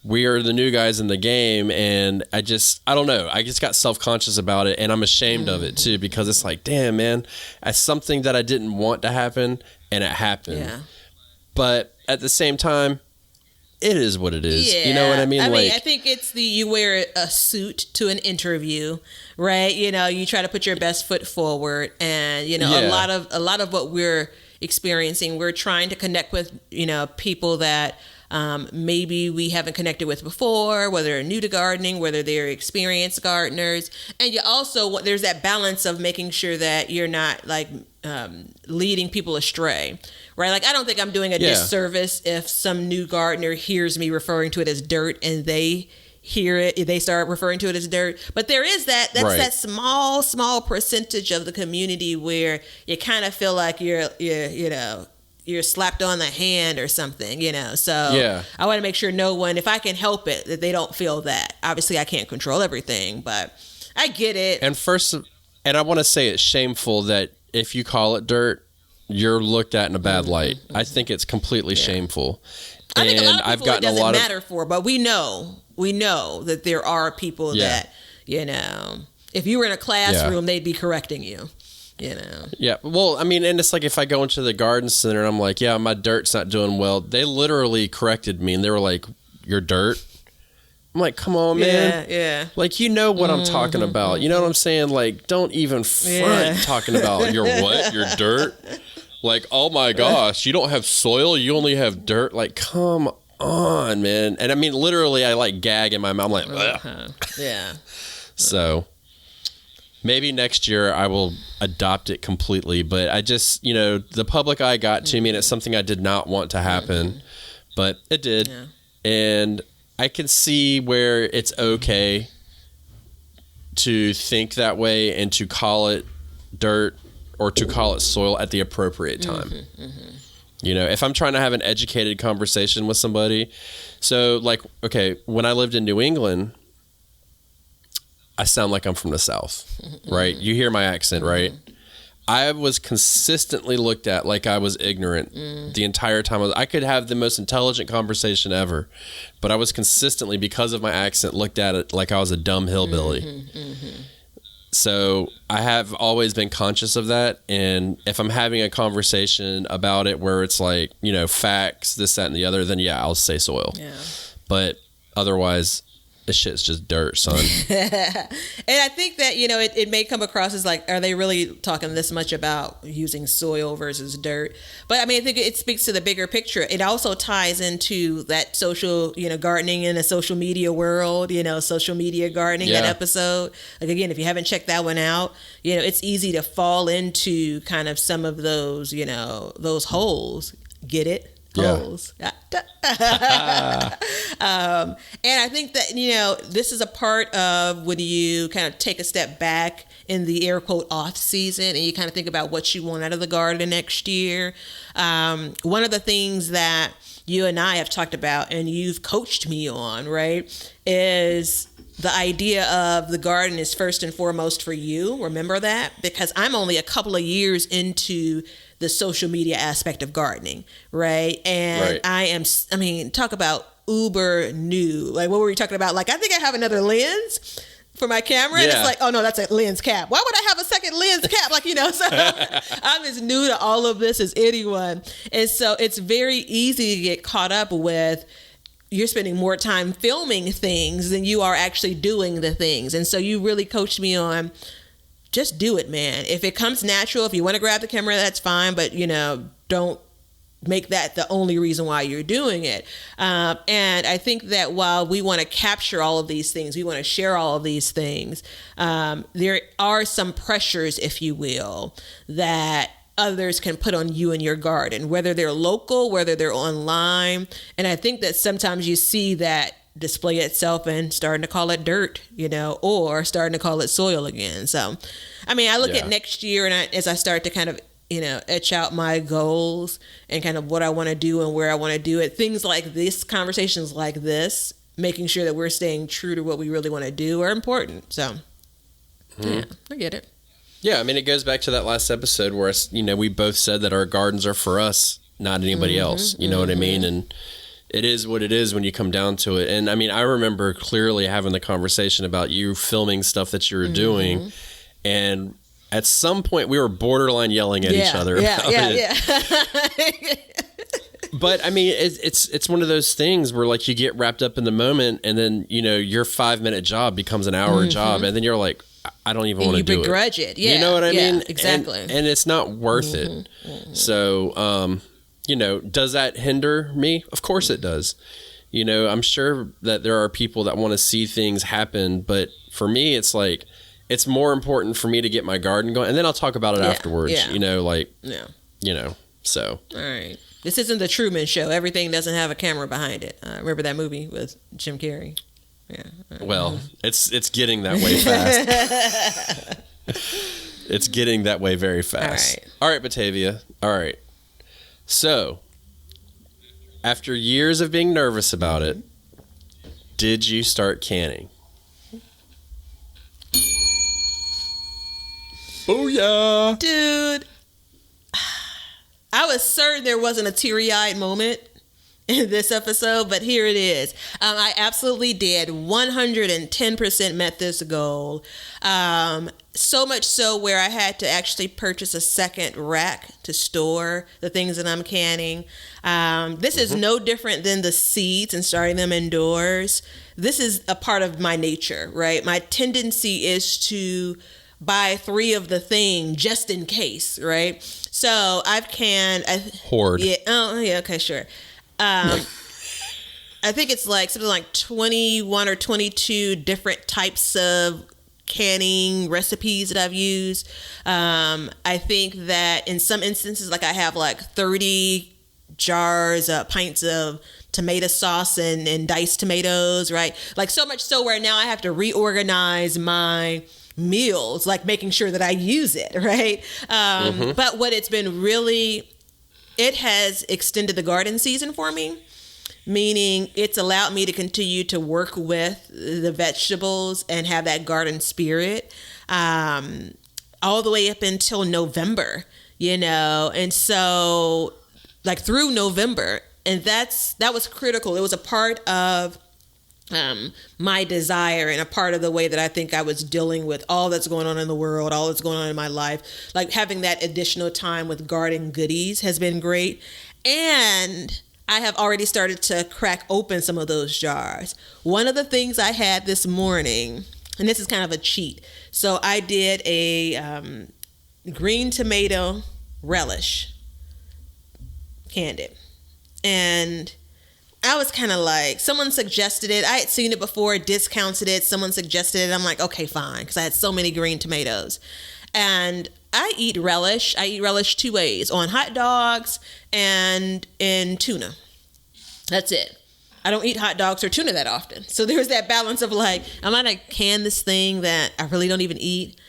we are the new guys in the game. And I don't know. I just got self-conscious about it, and I'm ashamed of it too, because it's like, damn, man, that's something that I didn't want to happen, and it happened. Yeah. But at the same time, it is what it is. Yeah. You know what I mean? I think it's you wear a suit to an interview, right? You try to put your best foot forward, and a lot of what we're experiencing, we're trying to connect with, people that maybe we haven't connected with before, whether they're new to gardening, whether they're experienced gardeners. And you also, there's that balance of making sure that you're not leading people astray, right? Like, I don't think I'm doing a disservice if some new gardener hears me referring to it as dirt and they hear it, they start referring to it as dirt. But there is that's right. That small percentage of the community where you kind of feel like you're slapped on the hand or something, So I want to make sure no one, if I can help it, that they don't feel that. Obviously, I can't control everything, but I get it. And I want to say it's shameful that if you call it dirt, you're looked at in a bad light. I think it's completely shameful. I think a lot of people it doesn't matter for, but we know that there are people that, if you were in a classroom, they'd be correcting you. Yeah. Well, and it's like if I go into the garden center and I'm like, yeah, my dirt's not doing well. They literally corrected me and they were like, your dirt? I'm like, come on, man. Yeah. Like, what I'm talking about. You know what I'm saying? Like, don't even front talking about your what? Your dirt? Like, oh my gosh, you don't have soil, you only have dirt. Like, come on, man. And literally, I gag in my mouth. I'm like, yeah. So maybe next year I will adopt it completely. But I just, the public eye got to me, and it's something I did not want to happen, but it did. Yeah. And I can see where it's okay to think that way and to call it dirt or to call it soil at the appropriate time. If I'm trying to have an educated conversation with somebody. So when I lived in New England, I sound like I'm from the South, right? You hear my accent, right? I was consistently looked at like I was ignorant the entire time. I could have the most intelligent conversation ever, but I was consistently, because of my accent, looked at it like I was a dumb hillbilly. So I have always been conscious of that. And if I'm having a conversation about it where it's like, facts, this, that, and the other, then I'll say soil. Yeah. But otherwise, this shit's just dirt, son. And I think that, it may come across as like, are they really talking this much about using soil versus dirt? But I think it speaks to the bigger picture. It also ties into that social, gardening in a social media world, social media gardening, that episode. Like, again, if you haven't checked that one out, it's easy to fall into kind of some of those, those holes. Get it? Holes. Yeah. And I think that, this is a part of when you kind of take a step back in the air quote off season and you kind of think about what you want out of the garden next year. One of the things that you and I have talked about and you've coached me on, right, is the idea of the garden is first and foremost for you. Remember that? Because I'm only a couple of years into the social media aspect of gardening, right? And right. Talk about uber new. Like, what were we talking about? Like, I think I have another lens for my camera. And it's like, oh no, that's a lens cap. Why would I have a second lens cap? So I'm as new to all of this as anyone. And so it's very easy to get caught up with, you're spending more time filming things than you are actually doing the things. And so you really coached me on, just do it, man. If it comes natural, if you want to grab the camera, that's fine. But, don't make that the only reason why you're doing it. And I think that while we want to capture all of these things, we want to share all of these things, there are some pressures, if you will, that others can put on you and your garden, whether they're local, whether they're online. And I think that sometimes you see that display itself and starting to call it dirt, or starting to call it soil again. So, I look at next year and as I start to kind of etch out my goals and kind of what I want to do and where I want to do it. Things like this, conversations like this, making sure that we're staying true to what we really want to do are important. So, yeah, I get it. Yeah, I mean, it goes back to that last episode where, we both said that our gardens are for us, not anybody else. You know what I mean? And it is what it is when you come down to it. And I mean, I remember clearly having the conversation about you filming stuff that you were doing. And at some point we were borderline yelling at each other about it. But I mean, it's one of those things where like you get wrapped up in the moment, and then your 5-minute job becomes an hour job, and then you're like, I don't even want to do it. You begrudge it. Yeah, you know what I mean? Exactly. And it's not worth it. So, does that hinder me? Of course it does. I'm sure that there are people that want to see things happen, but for me, it's like, it's more important for me to get my garden going, and then I'll talk about it afterwards. So. All right. This isn't the Truman Show. Everything doesn't have a camera behind it. Remember that movie with Jim Carrey? Yeah. Well, it's getting that way fast. It's getting that way very fast. All right, Batavia. All right. So, after years of being nervous about it, did you start canning? Booyah! Dude, I was certain there wasn't a teary-eyed moment in this episode, but here it is. I absolutely did. 110% met this goal. So much so where I had to actually purchase a second rack to store the things that I'm canning. This is no different than the seeds and starting them indoors. This is a part of my nature, right? My tendency is to buy 3 of the thing just in case, right? So I've canned... Hoard. Yeah. Oh, yeah. Okay, sure. I think it's like something like 21 or 22 different types of canning recipes that I've used. I think that in some instances, like I have like 30 jars, pints of tomato sauce and diced tomatoes, right? Like so much so where now I have to reorganize my meals, like making sure that I use it, right? But what it's been really, it has extended the garden season for me, meaning it's allowed me to continue to work with the vegetables and have that garden spirit all the way up until November, and so like through November. And that was critical. It was a part of my desire and a part of the way that I think I was dealing with all that's going on in the world, all that's going on in my life. Like having that additional time with garden goodies has been great. And I have already started to crack open some of those jars. One of the things I had this morning, and this is kind of a cheat. So I did a green tomato relish, canned it. And I was kind of like, someone suggested it. I had seen it before, discounted it. Someone suggested it. I'm like, okay, fine. Because I had so many green tomatoes. And I eat relish. I eat relish 2 ways, on hot dogs and in tuna. That's it. I don't eat hot dogs or tuna that often. So there's that balance of like, I'm going to can this thing that I really don't even eat.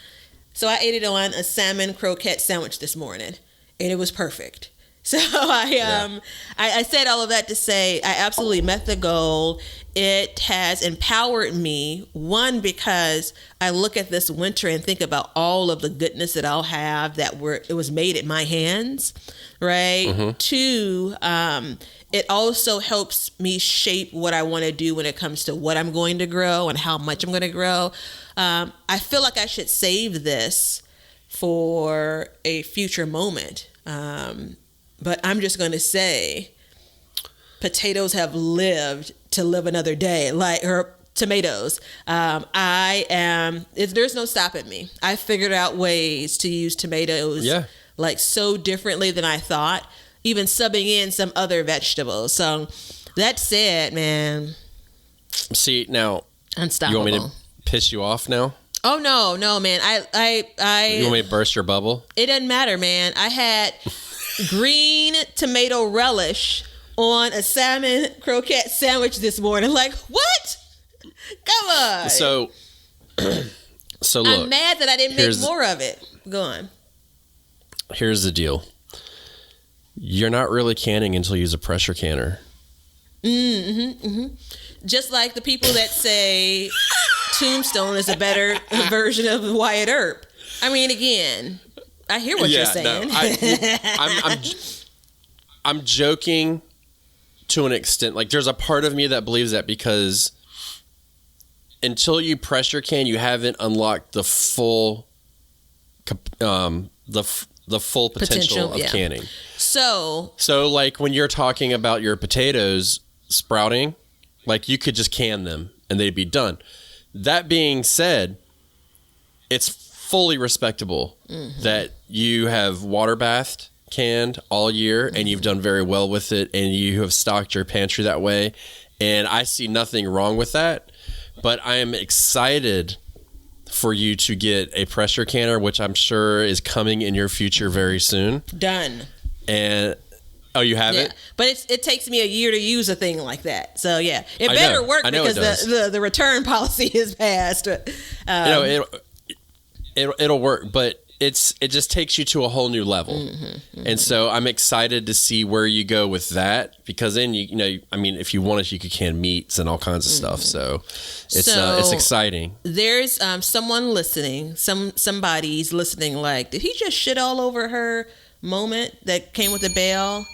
So I ate it on a salmon croquette sandwich this morning. And it was perfect. So I said all of that to say I absolutely met the goal. It has empowered me, one, because I look at this winter and think about all of the goodness that I'll have it was made at my hands, right? Mm-hmm. 2, it also helps me shape what I want to do when it comes to what I'm going to grow and how much I'm going to grow. I feel like I should save this for a future moment. But I'm just going to say potatoes have lived to live another day, or tomatoes. There's no stopping me. I figured out ways to use tomatoes like so differently than I thought, even subbing in some other vegetables. So that said, man. See, now, unstoppable. You want me to piss you off now? Oh, no, man. You want me to burst your bubble? It doesn't matter, man. I had green tomato relish on a salmon croquette sandwich this morning. Like, what? Come on. So look. I'm mad that I didn't make more of it. Go on. Here's the deal. You're not really canning until you use a pressure canner. Just like the people that say Tombstone is a better version of Wyatt Earp. I mean, again, I hear what you're saying. No, I'm joking to an extent. Like, there's a part of me that believes that, because until you pressure can, you haven't unlocked the full the full potential of canning. So like when you're talking about your potatoes sprouting, like you could just can them and they'd be done. That being said, it's fully respectable that you have water bathed, canned all year, and you've done very well with it, and you have stocked your pantry that way. And I see nothing wrong with that, but I am excited for you to get a pressure canner, which I'm sure is coming in your future very soon. Done. And oh, you have it? But it takes me a year to use a thing like that. So yeah, it better work because the return policy is passed. It'll work, but it just takes you to a whole new level. And so I'm excited to see where you go with that, because then you know, I mean, if you wanted, you could can meats and all kinds of stuff. So it's exciting. There's someone listening, somebody's listening. Like, did he just shit all over her moment that came with the bell?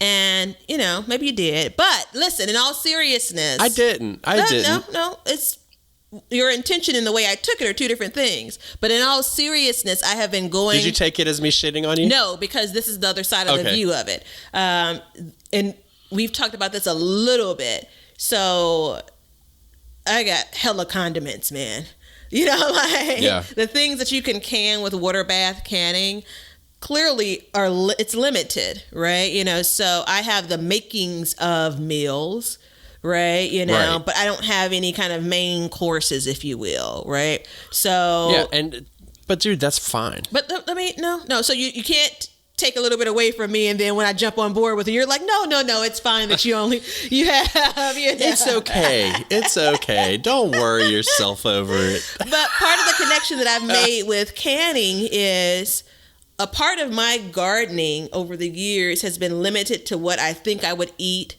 And you know, maybe you did, but listen. In all seriousness, I didn't. No. It's your intention and the way I took it are two different things. But in all seriousness, I have been going. Did you take it as me shitting on you? No, because this is the other side of the view of it. And we've talked about this a little bit. So I got hella condiments, man. You know, like the things that you can can with water bath canning clearly it's limited, right? You know, so I have the makings of meals, right? You know, but I don't have any kind of main courses, if you will, right? So but dude, that's fine. But I mean, no. So you can't take a little bit away from me, and then when I jump on board with you, you're like, no, it's fine that you have. You know. It's okay. Don't worry yourself over it. But part of the connection that I've made with canning is a part of my gardening over the years has been limited to what I think I would eat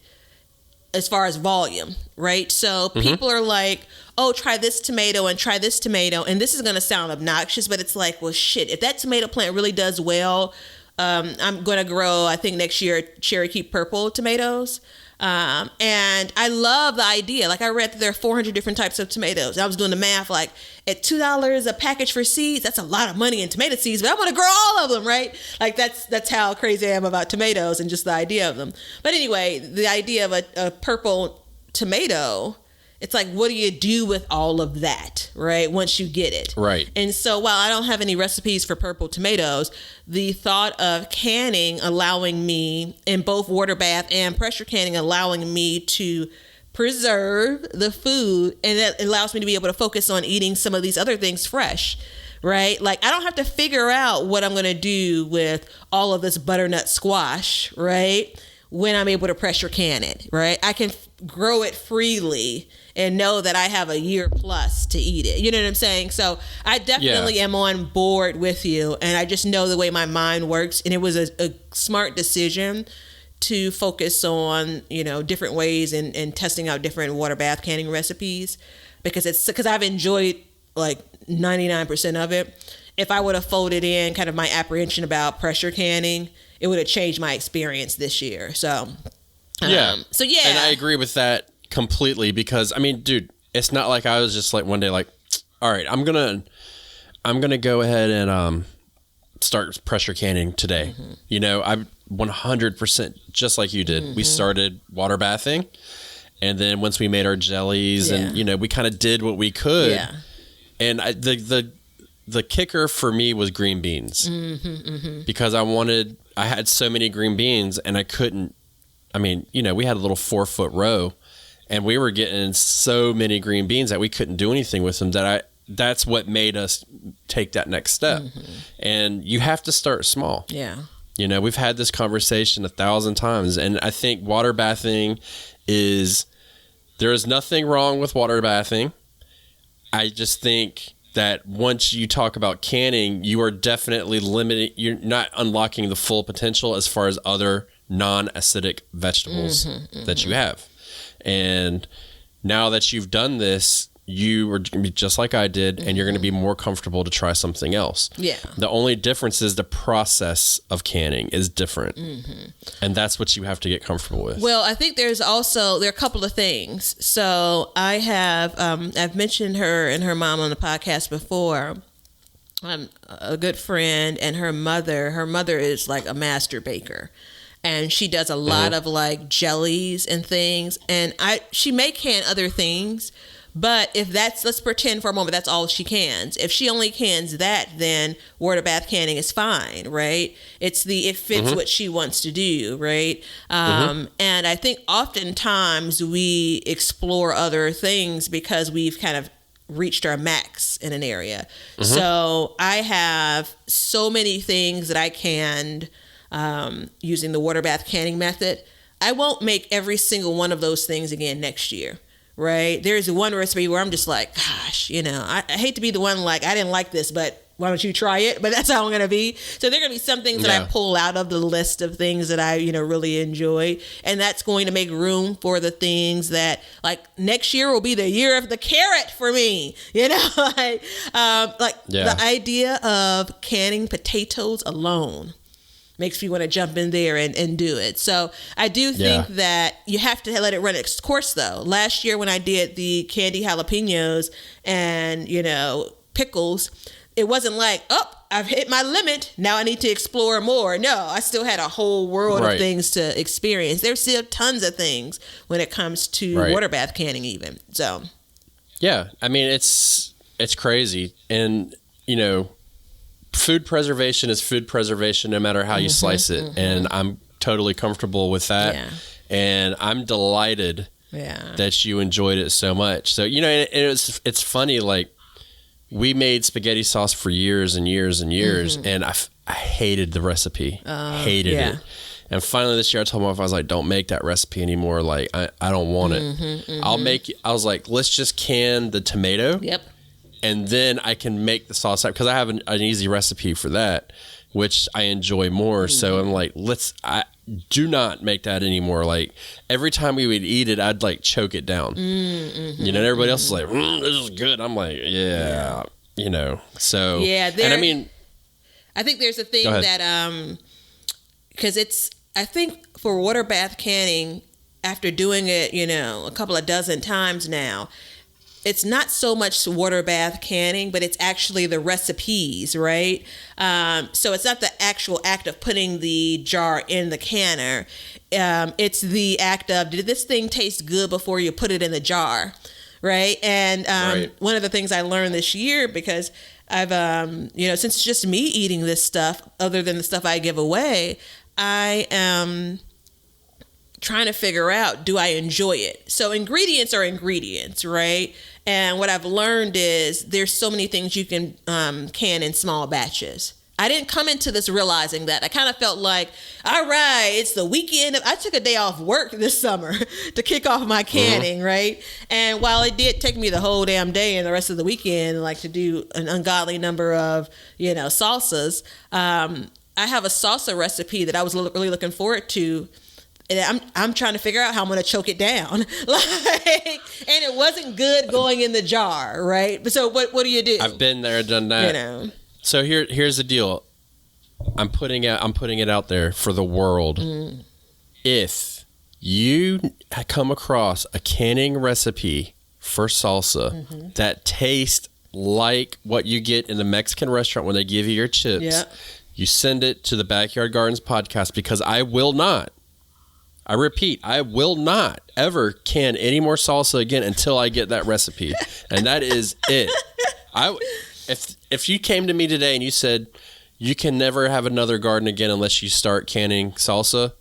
as far as volume, right? So people are like, oh, try this tomato and try this tomato. And this is going to sound obnoxious, but it's like, well, shit, if that tomato plant really does well, I'm going to grow, I think next year, Cherokee purple tomatoes. And I love the idea. Like, I read that there are 400 different types of tomatoes. I was doing the math, like at $2 a package for seeds, that's a lot of money in tomato seeds, but I want to grow all of them, right? Like that's how crazy I am about tomatoes and just the idea of them. But anyway, the idea of a purple tomato, it's like, what do you do with all of that, right? Once you get it. Right. And so while I don't have any recipes for purple tomatoes, the thought of canning allowing me, in both water bath and pressure canning, allowing me to preserve the food, and that allows me to be able to focus on eating some of these other things fresh, right? Like, I don't have to figure out what I'm going to do with all of this butternut squash, right? When I'm able to pressure can it, right? I can grow it freely and know that I have a year plus to eat it. You know what I'm saying? So I definitely am on board with you, and I just know the way my mind works, and it was a smart decision to focus on, you know, different ways and testing out different water bath canning recipes, because I've enjoyed like 99% of it. If I would have folded in kind of my apprehension about pressure canning, it would have changed my experience this year. So and I agree with that completely, because I mean, dude, it's not like I was just like one day like, all right, I'm gonna go ahead and start pressure canning today. You know, I 100%, just like you did. We started water bathing, and then once we made our jellies and, you know, we kind of did what we could. And the kicker for me was green beans, because I had so many green beans, and I couldn't, I mean, you know, we had a little 4-foot row, and we were getting so many green beans that we couldn't do anything with them, that's what made us take that next step. And you have to start small. You know, we've had this conversation 1,000 times, and I think water bathing there is nothing wrong with water bathing. I just think that once you talk about canning, you are definitely limited. You're not unlocking the full potential as far as other non-acidic vegetables that you have. And now that you've done this, you are going to be just like I did, and you're going to be more comfortable to try something else. Yeah. The only difference is the process of canning is different. And that's what you have to get comfortable with. Well, I think there are a couple of things. So I have, I've mentioned her and her mom on the podcast before. I'm a good friend, and her mother is like a master baker. And she does a lot of like jellies and things. And she may can other things, but if let's pretend for a moment that's all she cans. If she only cans that, then water bath canning is fine, right? It fits what she wants to do, right? And I think oftentimes we explore other things because we've kind of reached our max in an area. So I have so many things that I canned using the water bath canning method. I won't make every single one of those things again next year. Right. There's one recipe where I'm just like, gosh, I hate to be the one like, I didn't like this, but why don't you try it? But that's how I'm going to be. So there are going to be some things that I pull out of the list of things that I, really enjoy. And that's going to make room for the things that like next year will be the year of the carrot for me. The idea of canning potatoes alone makes me want to jump in there and do it. So I do think that you have to let it run its course, though. Last year when I did the candy jalapenos and, pickles, it wasn't like, oh, I've hit my limit. Now I need to explore more. No, I still had a whole world of things to experience. There's still tons of things when it comes to water bath canning even. So. Yeah. I mean, it's crazy. And, food preservation is food preservation no matter how you slice it. And I'm totally comfortable with that. Yeah. And I'm delighted that you enjoyed it so much. So, it's funny, like we made spaghetti sauce for years and years and years, and I hated the recipe. Hated it. And finally this year I told my wife, I was like, don't make that recipe anymore. Like, I don't want it. I was like, let's just can the tomato. Yep. And then I can make the sauce because I have an easy recipe for that, which I enjoy more. So I'm like, I do not make that anymore. Like every time we would eat it, I'd like choke it down. And everybody else is like, this is good. I'm like, so. Yeah. And I mean, I think there's a thing that, because I think for water bath canning, after doing it, a couple of dozen times now, it's not so much water bath canning, but it's actually the recipes, right? So it's not the actual act of putting the jar in the canner. It's the act of, did this thing taste good before you put it in the jar, right? And one of the things I learned this year, because I've, since it's just me eating this stuff, other than the stuff I give away, I am trying to figure out, do I enjoy it? So ingredients are ingredients, right? And what I've learned is there's so many things you can can in small batches. I didn't come into this realizing that. I kind of felt like, all right, it's the weekend. I took a day off work this summer to kick off my canning, right? And while it did take me the whole damn day and the rest of the weekend, like to do an ungodly number of, salsas, I have a salsa recipe that I was really looking forward to. And I'm trying to figure out how I'm going to choke it down. And it wasn't good going in the jar, right? So what do you do? I've been there, done that. So here's the deal. I'm putting it out there for the world. If you come across a canning recipe for salsa that tastes like what you get in the Mexican restaurant when they give you your chips, you send it to the Backyard Gardens podcast, because I will not. I repeat, I will not ever can any more salsa again until I get that recipe. And that is it. If you came to me today and you said you can never have another garden again unless you start canning salsa,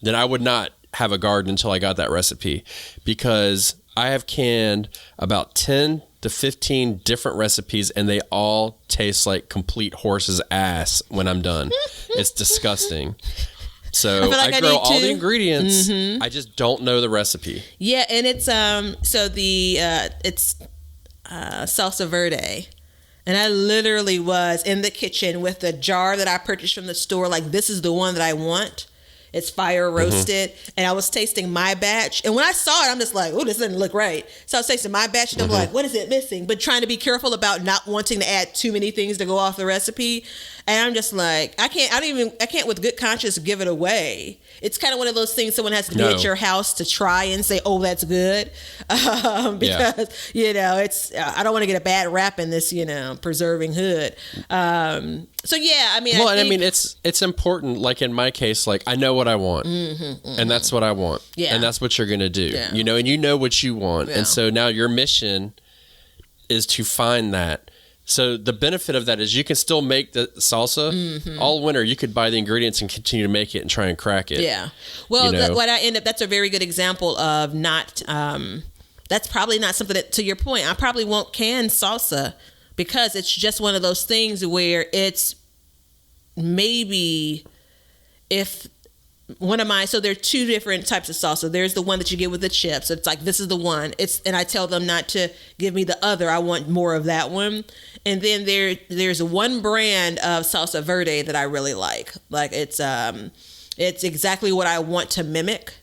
then I would not have a garden until I got that recipe, because I have canned about 10 to 15 different recipes and they all taste like complete horse's ass when I'm done. It's disgusting. So I grow all the ingredients. I just don't know the recipe. Yeah, and it's it's salsa verde. And I literally was in the kitchen with the jar that I purchased from the store. Like, this is the one that I want. It's fire roasted. And I was tasting my batch. And when I saw it, I'm just like, oh, this doesn't look right. So I was tasting my batch and I'm like, what is it missing? But trying to be careful about not wanting to add too many things to go off the recipe. And I'm just like, I can't with good conscience give it away. It's kind of one of those things someone has to do at your house to try and say, oh, that's good. Because, it's, I don't want to get a bad rap in this, preserving hood. So yeah, I mean, it's important. Like in my case, like I know what I want, and that's what I want, and that's what you're gonna do, and you know what you want, and so now your mission is to find that. So the benefit of that is you can still make the salsa all winter. You could buy the ingredients and continue to make it and try and crack it. Yeah. Well, that's a very good example of not. That's probably not something that, to your point, I probably won't can salsa. Because it's just one of those things where it's maybe so there are two different types of salsa. There's the one that you get with the chips. It's like, this is the one. And I tell them not to give me the other. I want more of that one. And then there's one brand of salsa verde that I really like. Like it's exactly what I want to mimic.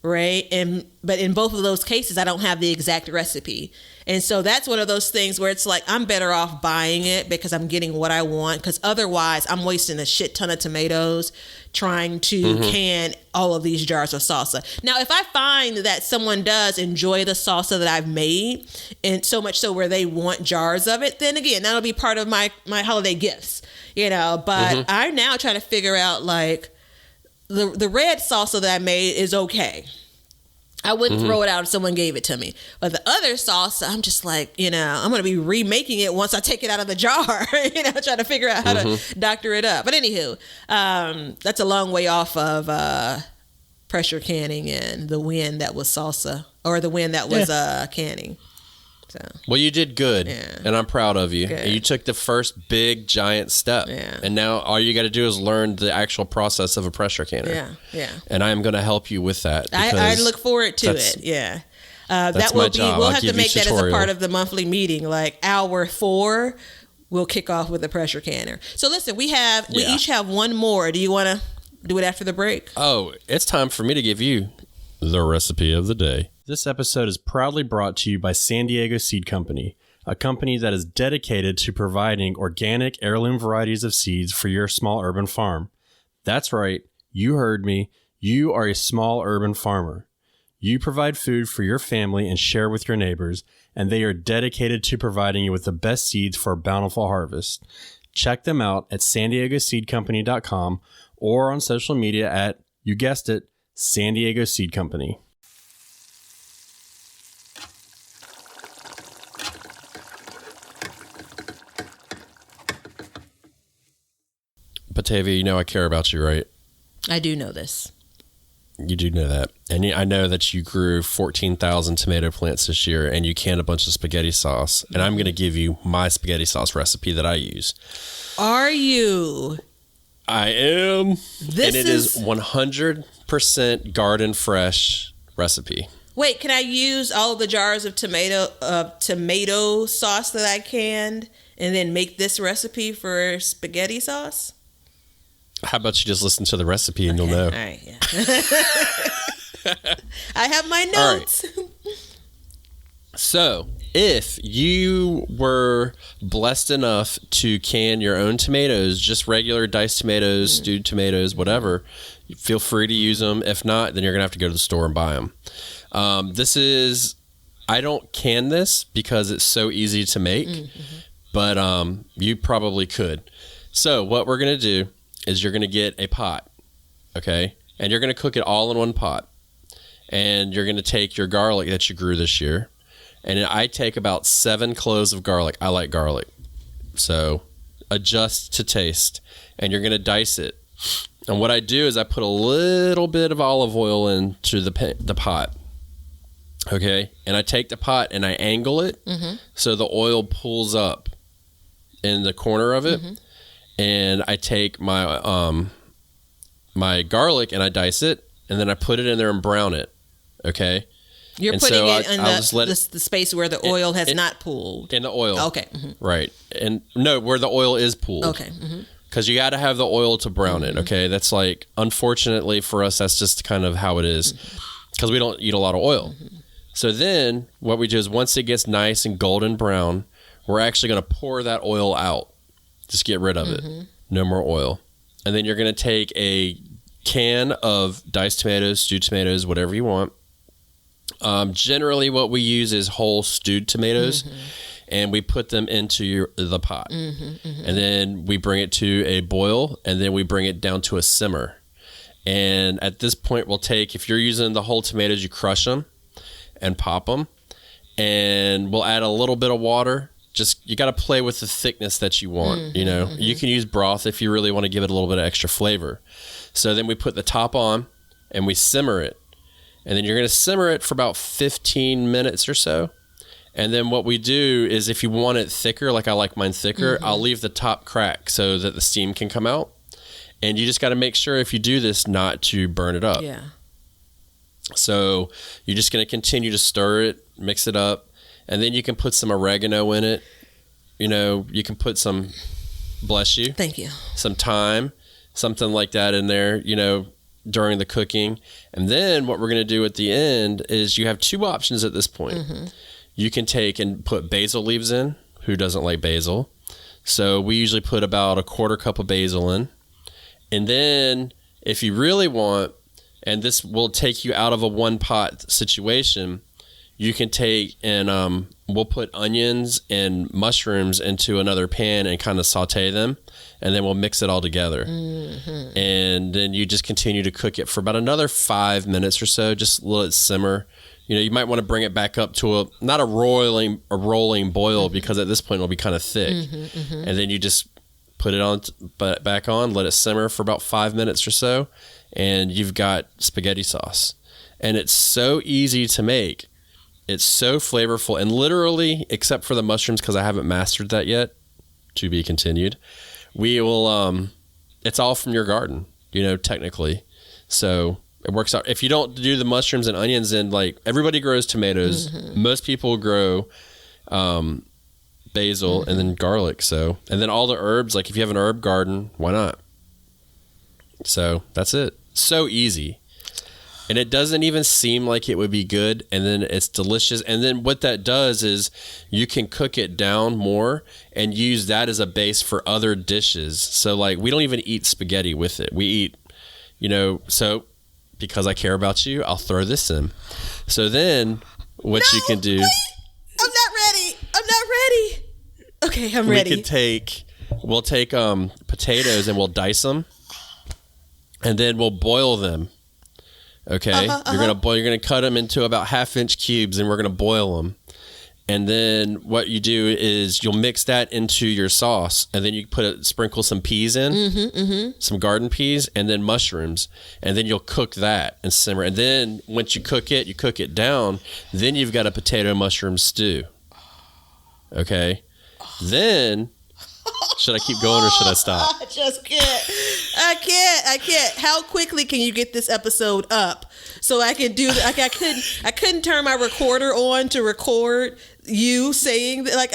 Right. But in both of those cases, I don't have the exact recipe. And so that's one of those things where it's like, I'm better off buying it because I'm getting what I want. Because otherwise I'm wasting a shit ton of tomatoes trying to can all of these jars of salsa. Now, if I find that someone does enjoy the salsa that I've made, and so much so where they want jars of it, then again, that'll be part of my holiday gifts, but I'm now trying to figure out like, the red salsa that I made is okay. I wouldn't throw it out if someone gave it to me. But the other salsa, I'm just like, I'm going to be remaking it once I take it out of the jar, trying to figure out how to doctor it up. But anywho, that's a long way off of pressure canning and the wind that was salsa, or the wind that was canning. So. Well, you did good, and I'm proud of you. And you took the first big, giant step, and now all you got to do is learn the actual process of a pressure canner. And I'm going to help you with that. I look forward to it. That will be. Job. We'll have to make that as a part of the monthly meeting. Like hour 4, we'll kick off with the pressure canner. So listen, we each have one more. Do you want to do it after the break? Oh, it's time for me to give you the recipe of the day. This episode is proudly brought to you by San Diego Seed Company, a company that is dedicated to providing organic heirloom varieties of seeds for your small urban farm. That's right, you heard me. You are a small urban farmer. You provide food for your family and share with your neighbors, and they are dedicated to providing you with the best seeds for a bountiful harvest. Check them out at SanDiegoSeedCompany.com or on social media at, you guessed it, San Diego Seed Company. Batavia, I care about you, right? I do know this. You do know that. And I know that you grew 14,000 tomato plants this year and you canned a bunch of spaghetti sauce. And I'm going to give you my spaghetti sauce recipe that I use. Are you? I am. It is 100% garden fresh recipe. Wait, can I use all of the jars of tomato sauce that I canned and then make this recipe for spaghetti sauce? How about you just listen to the recipe and you'll know. All right, yeah. I have my notes. Right. So, if you were blessed enough to can your own tomatoes, just regular diced tomatoes, stewed tomatoes, whatever, feel free to use them. If not, then you're going to have to go to the store and buy them. I don't can this because it's so easy to make, but you probably could. So, what we're going to do is you're going to get a pot, okay? And you're going to cook it all in one pot. And you're going to take your garlic that you grew this year. And I take about 7 cloves of garlic. I like garlic. So adjust to taste. And you're going to dice it. And what I do is I put a little bit of olive oil into the pot. Okay? And I take the pot and I angle it so the oil pulls up in the corner of it. And I take my my garlic and I dice it, and then I put it in there and brown it. Okay? You're And putting so it in I'll just let the space where the oil has not pooled. in the oil. Okay. Right. And no, where the oil is pooled. Okay. Because you got to have the oil to brown it. Okay. That's like, unfortunately for us, that's just kind of how it is. Because we don't eat a lot of oil. So then what we do is once it gets nice and golden brown, we're actually going to pour that oil out. Just get rid of it. No more oil. And then you're going to take a can of diced tomatoes, stewed tomatoes, whatever you want. Generally, what we use is whole stewed tomatoes, and we put them into the pot. And then we bring it to a boil, and then we bring it down to a simmer. And at this point, we'll take, if you're using the whole tomatoes, you crush them and pop them. And we'll add a little bit of water. Just, you got to play with the thickness that you want. You know, you can use broth if you really want to give it a little bit of extra flavor. So then we put the top on and we simmer it. And then you're going to simmer it for about 15 minutes or so. And then what we do is, if you want it thicker, like I like mine thicker, I'll leave the top crack so that the steam can come out. And you just got to make sure, if you do this, not to burn it up. Yeah. So you're just going to continue to stir it, mix it up. And then you can put some oregano in it. You know, you can put some, bless you. Thank you. Some thyme, something like that in there, you know, during the cooking. And then what we're going to do at the end is, you have two options at this point. You can take and put basil leaves in. Who doesn't like basil? So we usually put about a quarter cup of basil in. And then if you really want, and this will take you out of a one pot situation, you can take and we'll put onions and mushrooms into another pan and kind of saute them, and then we'll mix it all together. And then you just continue to cook it for about another 5 minutes or so. Just let it simmer. You know, you might want to bring it back up to not a rolling boil, because at this point it'll be kind of thick. And then you just put it on, back on, let it simmer for about 5 minutes or so, and you've got spaghetti sauce. And it's so easy to make. It's so flavorful, and literally, except for the mushrooms, because I haven't mastered that yet, to be continued, we will, it's all from your garden, you know, technically. So it works out. If you don't do the mushrooms and onions, then, like, everybody grows tomatoes. Most people grow basil and then garlic. So, and then all the herbs, like if you have an herb garden, why not? So that's it. So easy. And it doesn't even seem like it would be good, and then it's delicious. And then what that does is, you can cook it down more and use that as a base for other dishes. So, like, we don't even eat spaghetti with it. We eat, you know, so because I care about you, I'll throw this in. So then what you can do... Wait. I'm not ready. Okay, I'm ready. We'll take potatoes and we'll dice them, and then we'll boil them. Okay, you're gonna cut them into about 1/2-inch cubes, and we're gonna boil them. And then what you do is, you'll mix that into your sauce, and then you sprinkle some peas in, some garden peas, and then mushrooms, and then you'll cook that and simmer. And then once you cook it down. Then you've got a potato mushroom stew. Okay, then. Should I keep going or should I stop? I just can't. I can't. How quickly can you get this episode up so I can do? Like, I couldn't turn my recorder on to record you saying that. Like,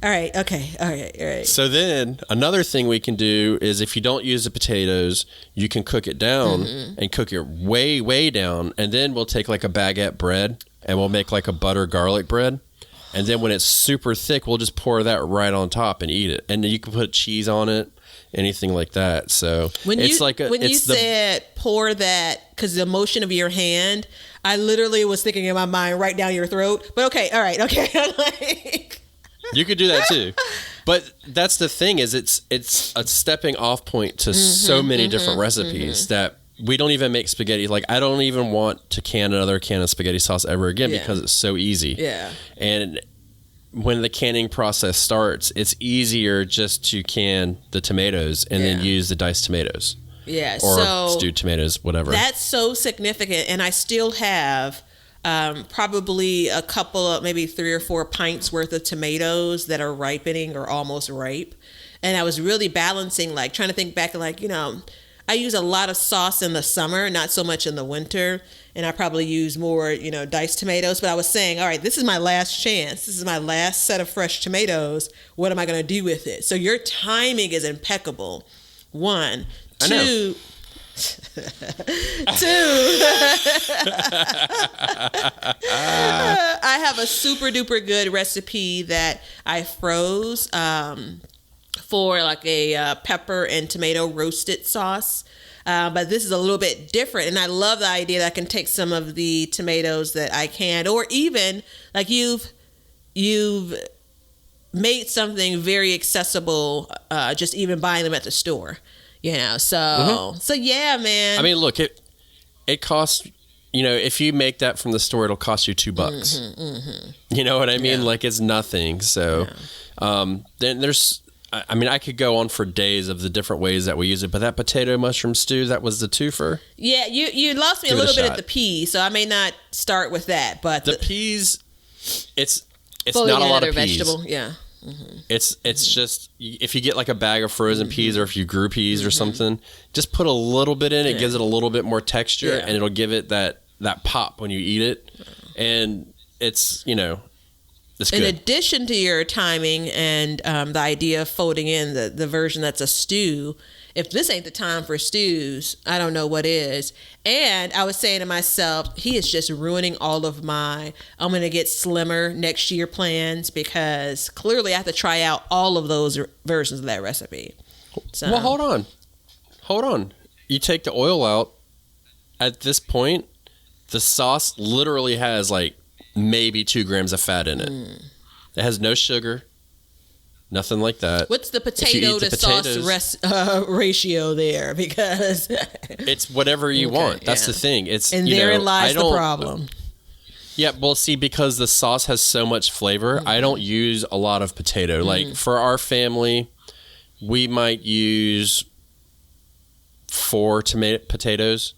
all right. Okay. All right. So then another thing we can do is, if you don't use the potatoes, you can cook it down and cook it way, way down. And then we'll take like a baguette bread and we'll make like a butter garlic bread. And then when it's super thick, we'll just pour that right on top and eat it. And then you can put cheese on it, anything like that. So when you said pour that, because the motion of your hand, I literally was thinking in my mind right down your throat. But okay, all right, okay. Like, you could do that too. But that's the thing, is it's a stepping off point to so many different recipes that we don't even make spaghetti. Like, I don't even want to can another can of spaghetti sauce ever again because it's so easy. Yeah. And when the canning process starts, it's easier just to can the tomatoes and then use the diced tomatoes. Yeah. Or stewed tomatoes, whatever. That's so significant. And I still have probably a couple of, maybe 3 or 4 pints worth of tomatoes that are ripening or almost ripe. And I was really balancing, like trying to think back, like, you know, I use a lot of sauce in the summer, not so much in the winter. and I probably use more, diced tomatoes. But I was saying, all right, this is my last chance. This is my last set of fresh tomatoes. What am I going to do with it? So your timing is impeccable. One. I know. Two. I have a super duper good recipe that I froze for like a pepper and tomato roasted sauce. But this is a little bit different. And I love the idea that I can take some of the tomatoes that I can, or even like you've made something very accessible, just even buying them at the store. So yeah, man. I mean, look, it costs, if you make that from the store, it'll cost you $2. You know what I mean? Yeah. Like, it's nothing. So, then there's, I mean, I could go on for days of the different ways that we use it, but that potato mushroom stew, that was the twofer. Yeah, you lost me a little bit at the peas, so I may not start with that, but the peas, it's not a lot of peas. Vegetable, yeah. It's just, if you get like a bag of frozen peas, or if you grew peas or something, just put a little bit in. It gives it a little bit more texture, and it'll give it that pop when you eat it. And it's, it's good. In addition to your timing and the idea of folding in the version that's a stew, if this ain't the time for stews, I don't know what is. And I was saying to myself, he is just ruining all of my I'm going to get slimmer next year plans, because clearly I have to try out all of those versions of that recipe. So. Well, hold on. You take the oil out. At this point, the sauce literally has like maybe 2 grams of fat in it. It has no sugar. Nothing like that. What's the potato to sauce ratio there? Because it's whatever you want. That's the thing. It's, and therein lies the problem. Yeah, well, see, because the sauce has so much flavor, I don't use a lot of potato. Like, for our family, we might use 4 potatoes.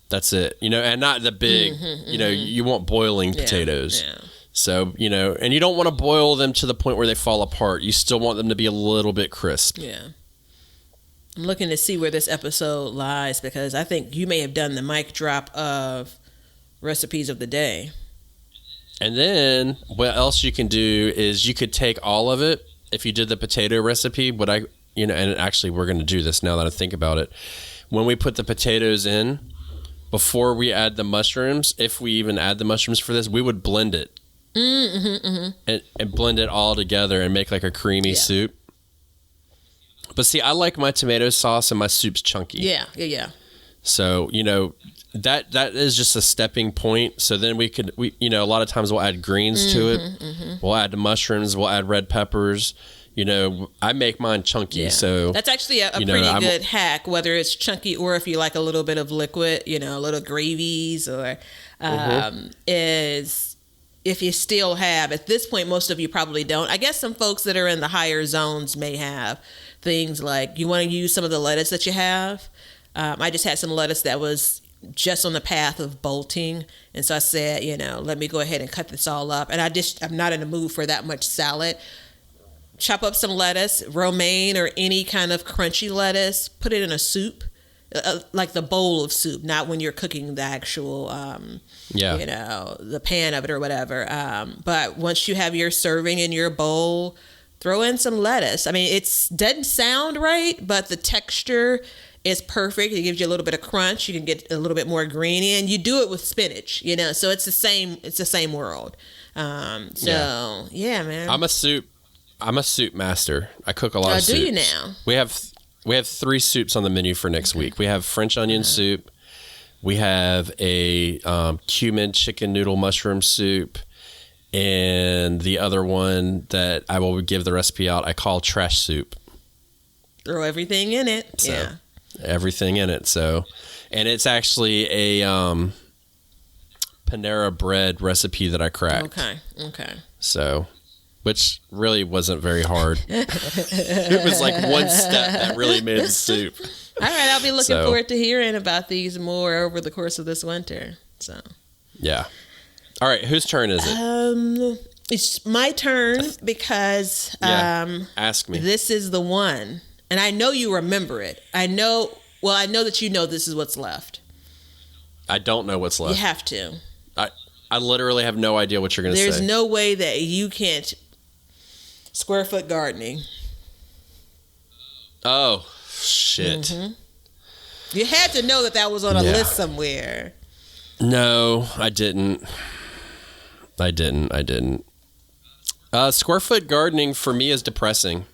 That's it. And not the big, you want boiling potatoes. Yeah. So, and you don't want to boil them to the point where they fall apart. You still want them to be a little bit crisp. Yeah. I'm looking to see where this episode lies, because I think you may have done the mic drop of recipes of the day. And then what else you can do is you could take all of it. If you did the potato recipe, and actually we're going to do this now that I think about it. When we put the potatoes in, before we add the mushrooms, if we even add the mushrooms for this, we would blend it. And blend it all together and make like a creamy soup. But see, I like my tomato sauce and my soups chunky. Yeah. So, that is just a stepping point. So then we a lot of times we'll add greens to it. We'll add the mushrooms. We'll add red peppers. I make mine chunky. So that's actually a pretty good hack, whether it's chunky or if you like a little bit of liquid, little gravies, or is... If you still have, at this point, most of you probably don't. I guess some folks that are in the higher zones may have things like, you want to use some of the lettuce that you have. I just had some lettuce that was just on the path of bolting. And so I said, let me go ahead and cut this all up. And I'm not in the mood for that much salad. Chop up some lettuce, romaine or any kind of crunchy lettuce, put it in a soup. Like the bowl of soup, not when you're cooking the actual, the pan of it or whatever. But once you have your serving in your bowl, throw in some lettuce. I mean, it doesn't sound right, but the texture is perfect. It gives you a little bit of crunch. You can get a little bit more greeny, and you do it with spinach. So it's the same. It's the same world. Yeah, man. I'm a soup master. I cook a lot of soups. Do you now? We have 3 soups on the menu for next week. We have French onion soup. We have a cumin chicken noodle mushroom soup. And the other one that I will give the recipe out, I call trash soup. Throw everything in it. So, everything in it. So, and it's actually a Panera bread recipe that I cracked. Okay. So... which really wasn't very hard. It was like one step that really made the soup. All right, I'll be looking forward to hearing about these more over the course of this winter. So, yeah. All right, whose turn is it? It's my turn because ask me. This is the one, and I know you remember it. I know that you know this is what's left. I don't know what's left. You have to. I literally have no idea what you're going to say. There's no way that you can't square foot gardening. Oh, shit. Mm-hmm. You had to know that was on a list somewhere. No, I didn't. Square foot gardening for me is depressing.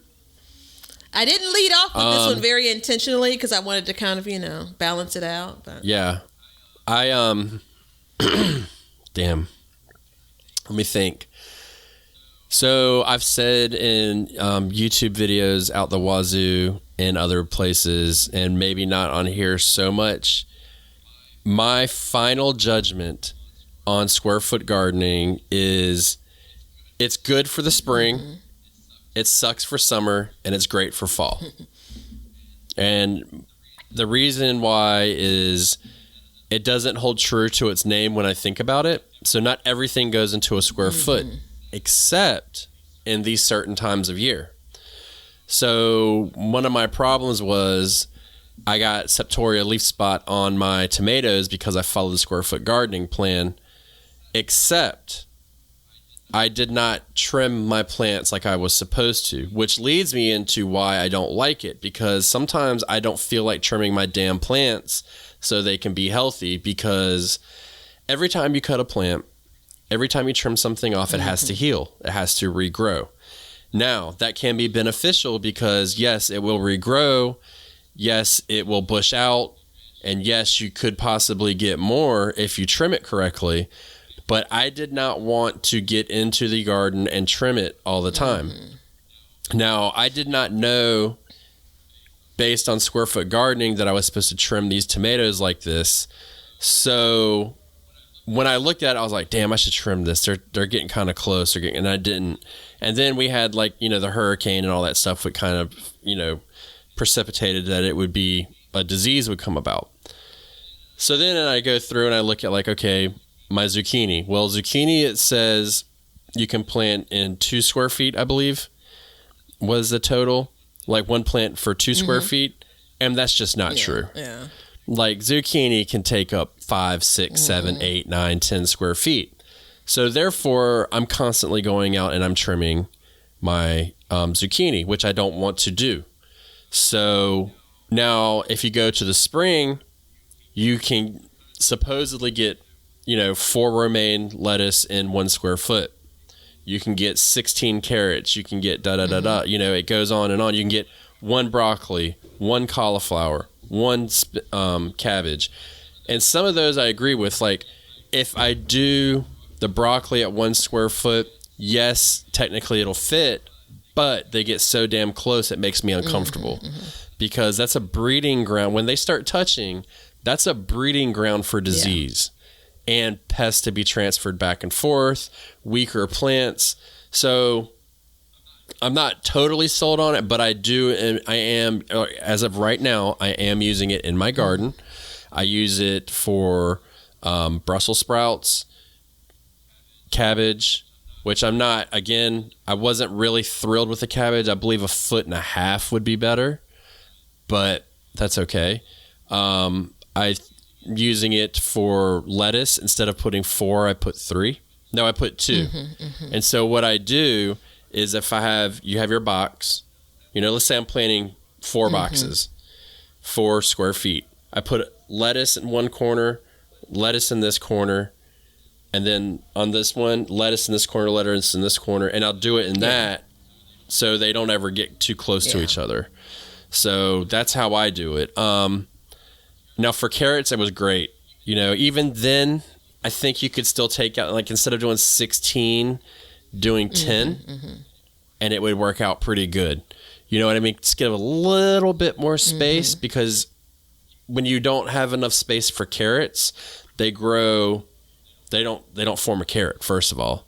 I didn't lead off with this one very intentionally because I wanted to kind of, balance it out. But. Yeah. Damn. Let me think. So I've said in YouTube videos out the wazoo and other places, and maybe not on here so much, my final judgment on square foot gardening is it's good for the spring, it sucks for summer, and it's great for fall. And the reason why is it doesn't hold true to its name when I think about it. So not everything goes into a square foot, except in these certain times of year. So one of my problems was I got septoria leaf spot on my tomatoes because I followed the square foot gardening plan, except I did not trim my plants like I was supposed to, which leads me into why I don't like it, because sometimes I don't feel like trimming my damn plants so they can be healthy, because every time you cut a plant, every time you trim something off, it has to heal. It has to regrow. Now, that can be beneficial because, yes, it will regrow. Yes, it will bush out. And yes, you could possibly get more if you trim it correctly. But I did not want to get into the garden and trim it all the time. Now, I did not know, based on square foot gardening, that I was supposed to trim these tomatoes like this. So when I looked at it, I was like, damn, I should trim this. They're getting kind of close. And I didn't. And then we had the hurricane and all that stuff would kind of, precipitated that it would be a disease would come about. So then I go through and I look at okay, my zucchini. Well, zucchini, it says you can plant in 2 square feet, I believe, was the total. One plant for 2 square feet. And that's just not true. Yeah. Zucchini can take up 5, 6, 7, 8, 9, 10 square feet. So therefore, I'm constantly going out and I'm trimming my zucchini, which I don't want to do. So now if you go to the spring, you can supposedly get, 4 romaine lettuce in 1 square foot. You can get 16 carrots. You can get da-da-da-da. It goes on and on. You can get 1 broccoli, 1 cauliflower, 1 cabbage. And some of those I agree with. If I do the broccoli at 1 square foot, yes, technically it'll fit, but they get so damn close it makes me uncomfortable because that's a breeding ground. When they start touching, that's a breeding ground for disease and pests to be transferred back and forth, weaker plants. So I'm not totally sold on it, but I do, and I am, as of right now, I am using it in my garden. I use it for Brussels sprouts, cabbage, which I'm not, again, I wasn't really thrilled with the cabbage. I believe 1.5 feet would be better, but that's okay. I'm using it for lettuce. Instead of putting 4, I put 3. No, I put 2. And so what I do is if you have your box, let's say I'm planting 4 boxes, 4 square feet. I put lettuce in one corner, lettuce in this corner, and then on this one, lettuce in this corner, lettuce in this corner, and I'll do it in that so they don't ever get too close to each other. So that's how I do it. Now for carrots, it was great. Even then, I think you could still take out, instead of doing 16, doing 10, and it would work out pretty good. You know what I mean? Just give a little bit more space because when you don't have enough space for carrots, they grow. They don't form a carrot, first of all.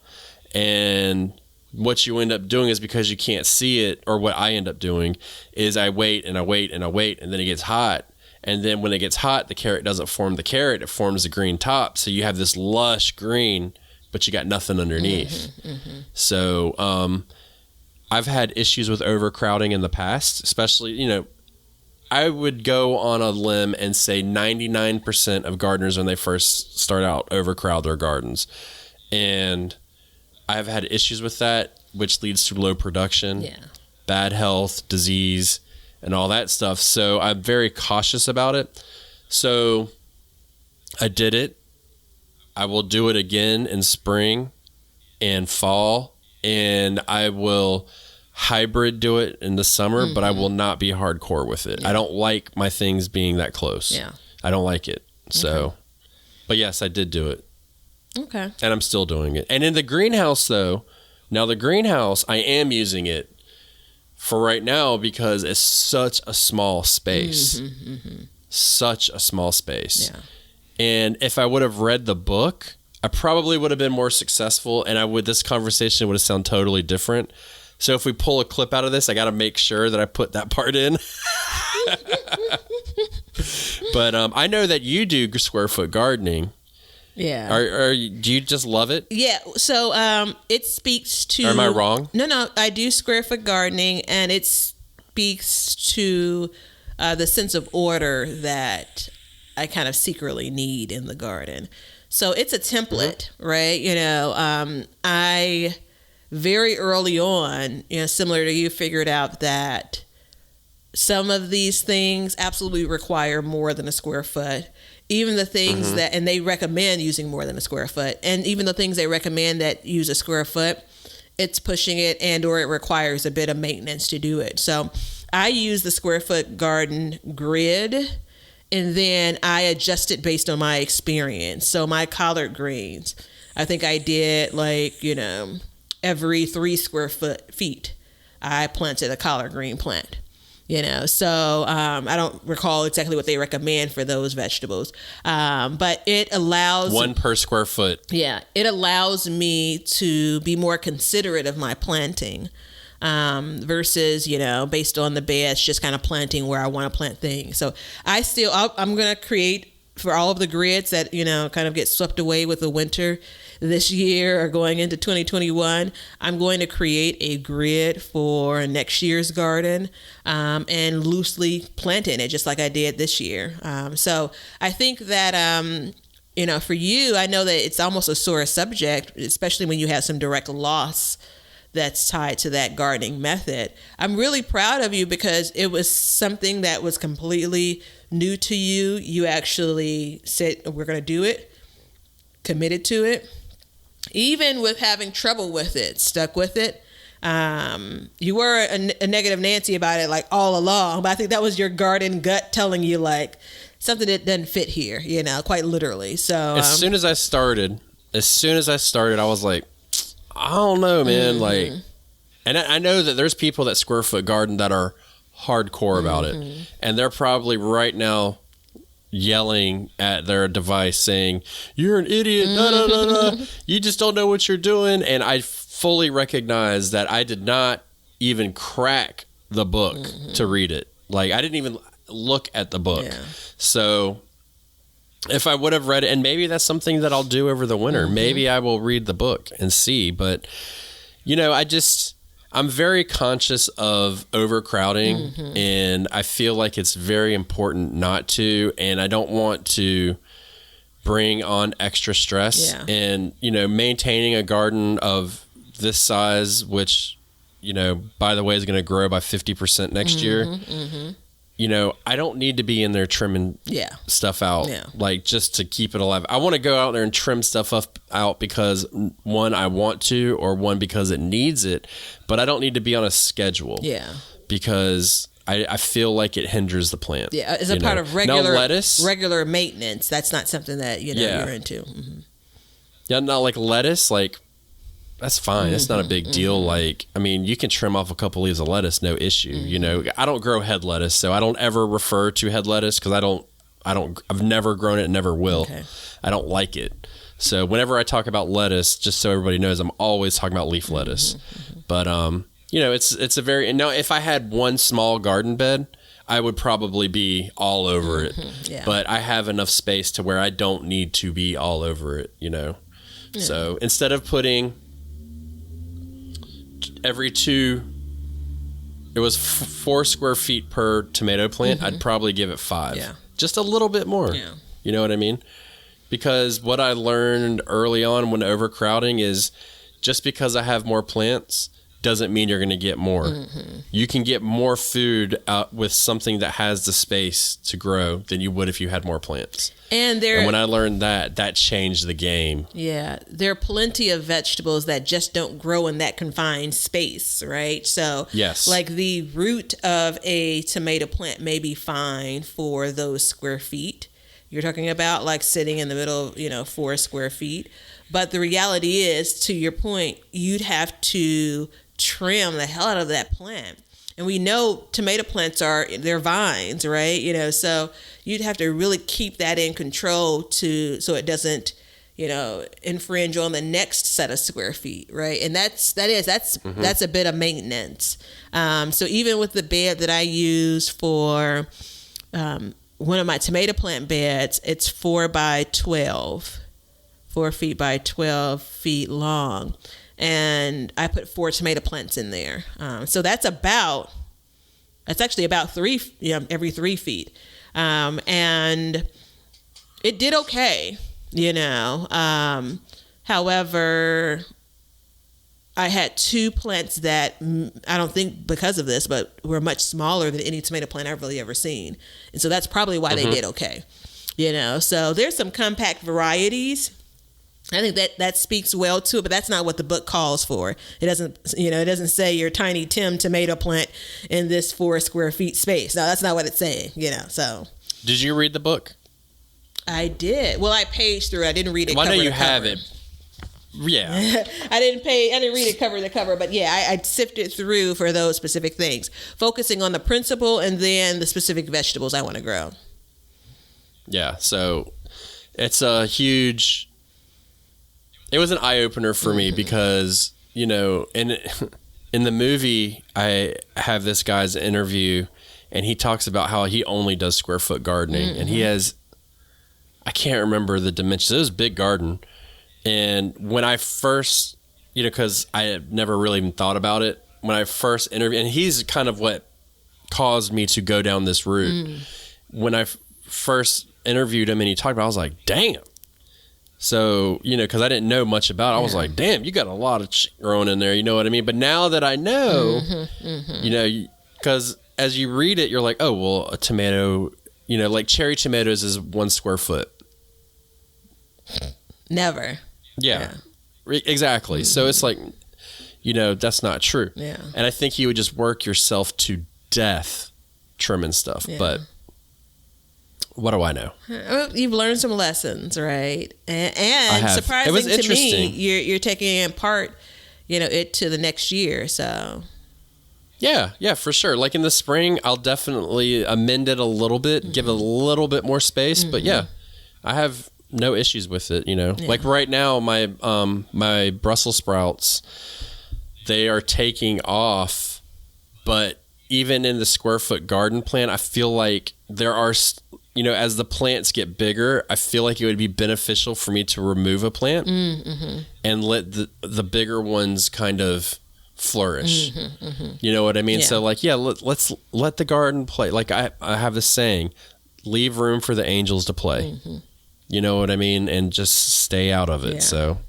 And what you end up doing is, because you can't see it, or what I end up doing is I wait and I wait and I wait, and then it gets hot. And then when it gets hot, the carrot doesn't form the carrot, it forms a green top. So you have this lush green, but you got nothing underneath. So I've had issues with overcrowding in the past, especially, I would go on a limb and say 99% of gardeners when they first start out overcrowd their gardens. And I've had issues with that, which leads to low production, bad health, disease, and all that stuff. So I'm very cautious about it. So I did it. I will do it again in spring and fall, and I will hybrid do it in the summer, but I will not be hardcore with it. I don't like my things being that close. I don't like it. So, but yes, I did do it. Okay. And I'm still doing it. And in the greenhouse, though, now the greenhouse, I am using it for right now because it's such a small space. Such a small space. And if I would have read the book, I probably would have been more successful, and this conversation would have sounded totally different. So if we pull a clip out of this, I got to make sure that I put that part in. But I know that you do square foot gardening. Yeah. Do you just love it? Yeah. So it speaks to. Or am I wrong? No. I do square foot gardening, and it speaks to the sense of order that I kind of secretly need in the garden. So it's a template, right? I very early on, similar to you, figured out that some of these things absolutely require more than a square foot. Even the things that, and they recommend using more than a square foot. And even the things they recommend that use a square foot, it's pushing it or it requires a bit of maintenance to do it. So I use the square foot garden grid, and then I adjust it based on my experience. So my collard greens, I think I did every 3 square feet, I planted a collard green plant. So I don't recall exactly what they recommend for those vegetables, but it allows 1 per square foot. Yeah, it allows me to be more considerate of my planting versus based on the beds, just kind of planting where I want to plant things. So I'm going to create for all of the grids that kind of get swept away with the winter this year or going into 2021, I'm going to create a grid for next year's garden and loosely plant in it just like I did this year. So I think that, for you, I know that it's almost a sore subject, especially when you have some direct loss that's tied to that gardening method. I'm really proud of you because it was something that was completely new to you. You actually said, we're going to do it, committed to it. Even with having trouble with it, stuck with it. You were a negative Nancy about it all along, but I think that was your garden gut telling you something that doesn't fit here, quite literally. So as soon as I started, I was like, I don't know, man. And I know that there's people that square foot garden that are hardcore about it, and they're probably right now yelling at their device saying, you're an idiot, you just don't know what you're doing. And I fully recognize that I did not even crack the book to read it. I didn't even look at the book. So if I would have read it, and maybe that's something that I'll do over the winter, maybe I will read the book and see. But I'm very conscious of overcrowding, and I feel like it's very important not to, and I don't want to bring on extra stress. And, maintaining a garden of this size, which, by the way, is going to grow by 50% next year. I don't need to be in there trimming stuff out, just to keep it alive. I want to go out there and trim stuff out because, one, I want to, or one, because it needs it, but I don't need to be on a schedule. Because I feel like it hinders the plant. As a part of regular maintenance, that's not something that, you're into. Not like lettuce, that's fine. It's not a big deal. You can trim off a couple leaves of lettuce, no issue. I don't grow head lettuce, so I don't ever refer to head lettuce because I've never grown it and never will. I don't like it. So whenever I talk about lettuce, just so everybody knows, I'm always talking about leaf lettuce. But it's a very, now if I had one small garden bed, I would probably be all over it. But I have enough space to where I don't need to be all over it, So instead of putting every 2 it was 4 square feet per tomato plant, I'd probably give it 5. Yeah. Just a little bit more. Yeah. You know what I mean? Because what I learned early on when overcrowding is just because I have more plants doesn't mean you're going to get more. You can get more food out with something that has the space to grow than you would if you had more plants. And when I learned that changed the game. Yeah, there are plenty of vegetables that just don't grow in that confined space, right? So, yes, like the root of a tomato plant may be fine for those square feet you're talking about, like sitting in the middle of, 4 square feet. But the reality is, to your point, you'd have to trim the hell out of that plant. And we know tomato plants they're vines, right? So you'd have to really keep that in control so it doesn't, infringe on the next set of square feet, right? And that's a bit of maintenance. So even with the bed that I use for one of my tomato plant beds, it's 4 by 12, 4 feet by 12 feet long. And I put 4 tomato plants in there. So that's actually about 3, every 3 feet. And it did okay, However, I had 2 plants that I don't think because of this, but were much smaller than any tomato plant I've really ever seen. And so that's probably why they did okay, So there's some compact varieties. I think that speaks well to it, but that's not what the book calls for. It doesn't say your tiny Tim tomato plant in this 4 square feet space. No, that's not what it's saying, So. Did you read the book? I did. Well, I paged through it. I didn't read it cover to cover. I know you have it. Yeah. I didn't read it cover to cover, but yeah, I sifted through for those specific things, focusing on the principle and then the specific vegetables I want to grow. Yeah. So it's a huge, it was an eye opener for me because, in the movie, I have this guy's interview and he talks about how he only does square foot gardening and he has, I can't remember the dimensions. It was a big garden. And when I first, because I had never really even thought about it, when I first interviewed, and he's kind of what caused me to go down this route. When I first interviewed him and he talked about it, I was like, damn. So, because I didn't know much about it, I was like, damn, you got a lot of shit growing in there, you know what I mean? But now that I know, because as you read it, you're like, oh, well, a tomato, like cherry tomatoes is 1 square foot. Never. Yeah. Exactly. So it's like, that's not true. Yeah. And I think you would just work yourself to death trimming stuff. Yeah. But what do I know? You've learned some lessons, right? And surprising to me, you're taking in part, it to the next year. So. Yeah, for sure. Like in the spring, I'll definitely amend it a little bit, give it a little bit more space. But yeah, I have no issues with it, Like right now, my Brussels sprouts, they are taking off, but even in the square foot garden plant, I feel like there are, as the plants get bigger, I feel like it would be beneficial for me to remove a plant and let the bigger ones kind of flourish. You know what I mean? Yeah. So like, let's let the garden play. Like I have this saying, leave room for the angels to play. You know what I mean? And just stay out of it. Yeah. So,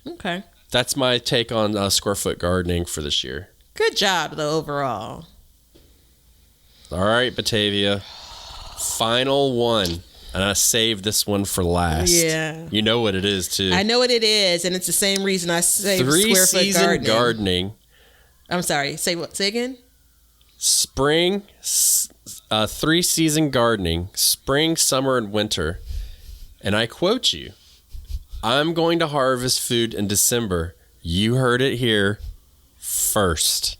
okay. That's my take on square foot gardening for this year. Good job, though, overall. All right, Batavia. Final one. And I saved this one for last. Yeah. You know what it is, too. I know what it is, and it's the same reason I saved square foot gardening. 3-season gardening. I'm sorry. Say again? Spring, 3-season gardening, spring, summer, and winter. And I quote you, I'm going to harvest food in December. You heard it here first.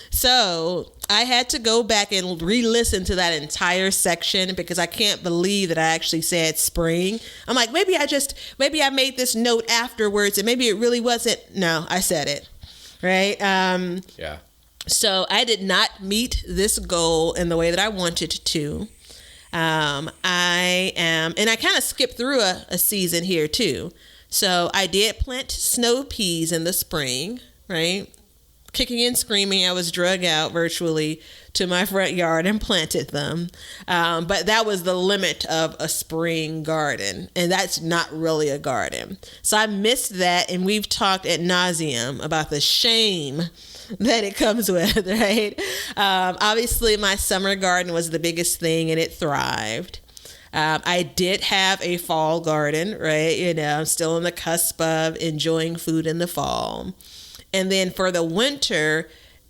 So I had to go back and re-listen to that entire section because I can't believe that I actually said spring. I'm like, maybe I made this note afterwards and maybe it really wasn't. No, I said it. Right? Yeah. So I did not meet this goal in the way that I wanted to. And I kind of skipped through a season here too. So I did plant snow peas in the spring, right? kicking and screaming, I was drug out virtually to my front yard and planted them. But that was the limit of a spring garden, and that's not really a garden. So I missed that, and we've talked ad nauseum about the shame that it comes with, right? Obviously, my summer garden was the biggest thing, and it thrived. I did have a fall garden, right? You know, I'm still on the cusp of enjoying food in the fall. And then for the winter,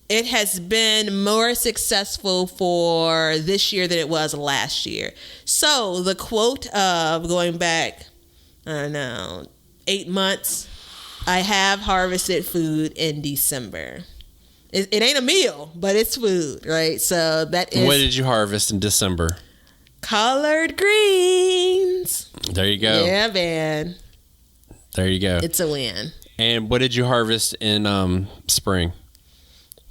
it has been more successful for this year than it was last year. So the quote of going back, I don't know, 8 months, I have harvested food in December. It ain't a meal, but it's food, right? So that is. What did you harvest in December? Collard greens. There you go. Yeah, man. There you go. It's a win. And what did you harvest in spring?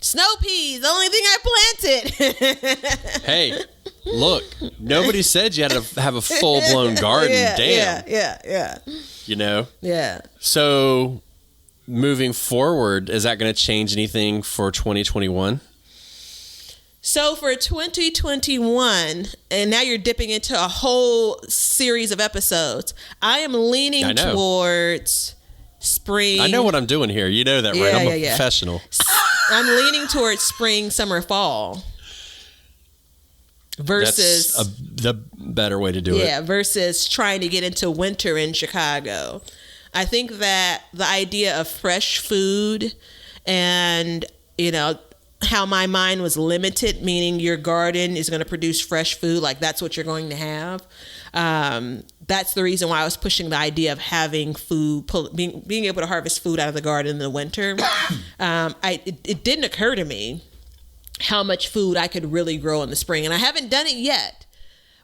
Snow peas, the only thing I planted. Hey, look, nobody said you had to have a full-blown garden. Damn. Yeah. You know? Yeah. So, moving forward, is that going to change anything for 2021? So for 2021, and now you're dipping into a whole series of episodes, I am leaning towards spring. I know what I'm doing here. You know that, right? I'm a professional. I'm leaning towards spring, summer, fall. Versus that's the better way to do it. Yeah, versus trying to get into winter in Chicago. I think that the idea of fresh food and, you know, how my mind was limited, meaning your garden is going to produce fresh food, like that's what you're going to have. That's the reason why I was pushing the idea of having food, being able to harvest food out of the garden in the winter. It didn't occur to me how much food I could really grow in the spring, and I haven't done it yet.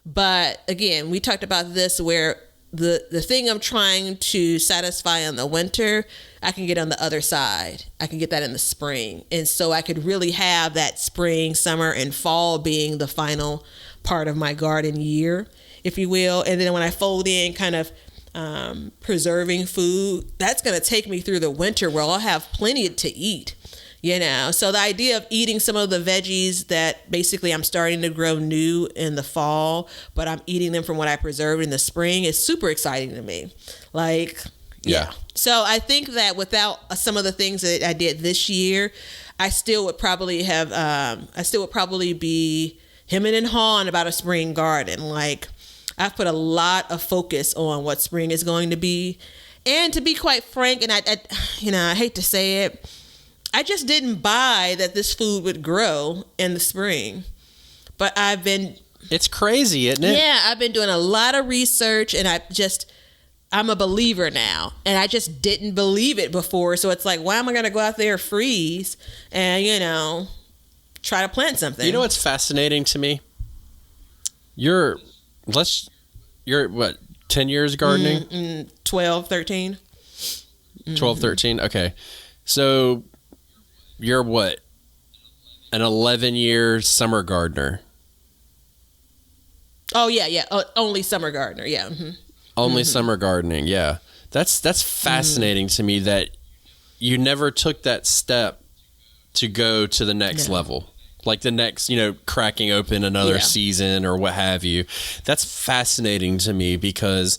But again, we talked about this where the thing I'm trying to satisfy in the winter, I can get on the other side. I can get that in the spring. And so I could really have that spring, summer, and fall being the final part of my garden year, if you will. And then when I fold in kind of preserving food, that's going to take me through the winter where I'll have plenty to eat. You know, so the idea of eating some of the veggies that basically I'm starting to grow new in the fall, but I'm eating them from what I preserved in the spring is super exciting to me. Like, yeah. So I think that without some of the things that I did this year, I still would probably be hemming and hawing about a spring garden. Like, I've put a lot of focus on what spring is going to be. And to be quite frank, and I hate to say it, I just didn't buy that this food would grow in the spring. But it's crazy, isn't it? Yeah, I've been doing a lot of research, and I'm a believer now. And I just didn't believe it before. So it's like, why am I going to go out there, freeze, and, you know, try to plant something? You know what's fascinating to me? You're what, 10 years gardening? 12, 13. 12, 13? Okay. So you're what? An 11-year summer gardener. Oh, yeah. Only summer gardener, yeah. Mm-hmm. Only summer gardening, yeah. That's fascinating to me that you never took that step to go to the next level. Like the next, you know, cracking open another season or what have you. That's fascinating to me because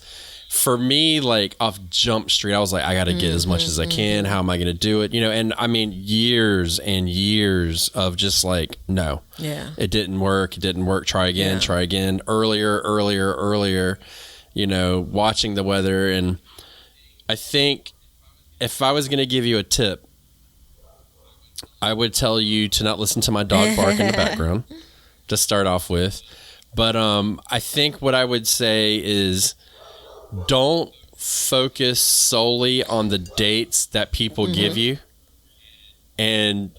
for me, like off Jump Street, I was like, I got to get as much as I can. How am I going to do it? You know, and I mean, years and years of just like, no, it didn't work. Try again, earlier, you know, watching the weather. And I think if I was going to give you a tip, I would tell you to not listen to my dog bark in the background to start off with. But I think what I would say is don't focus solely on the dates that people give you, and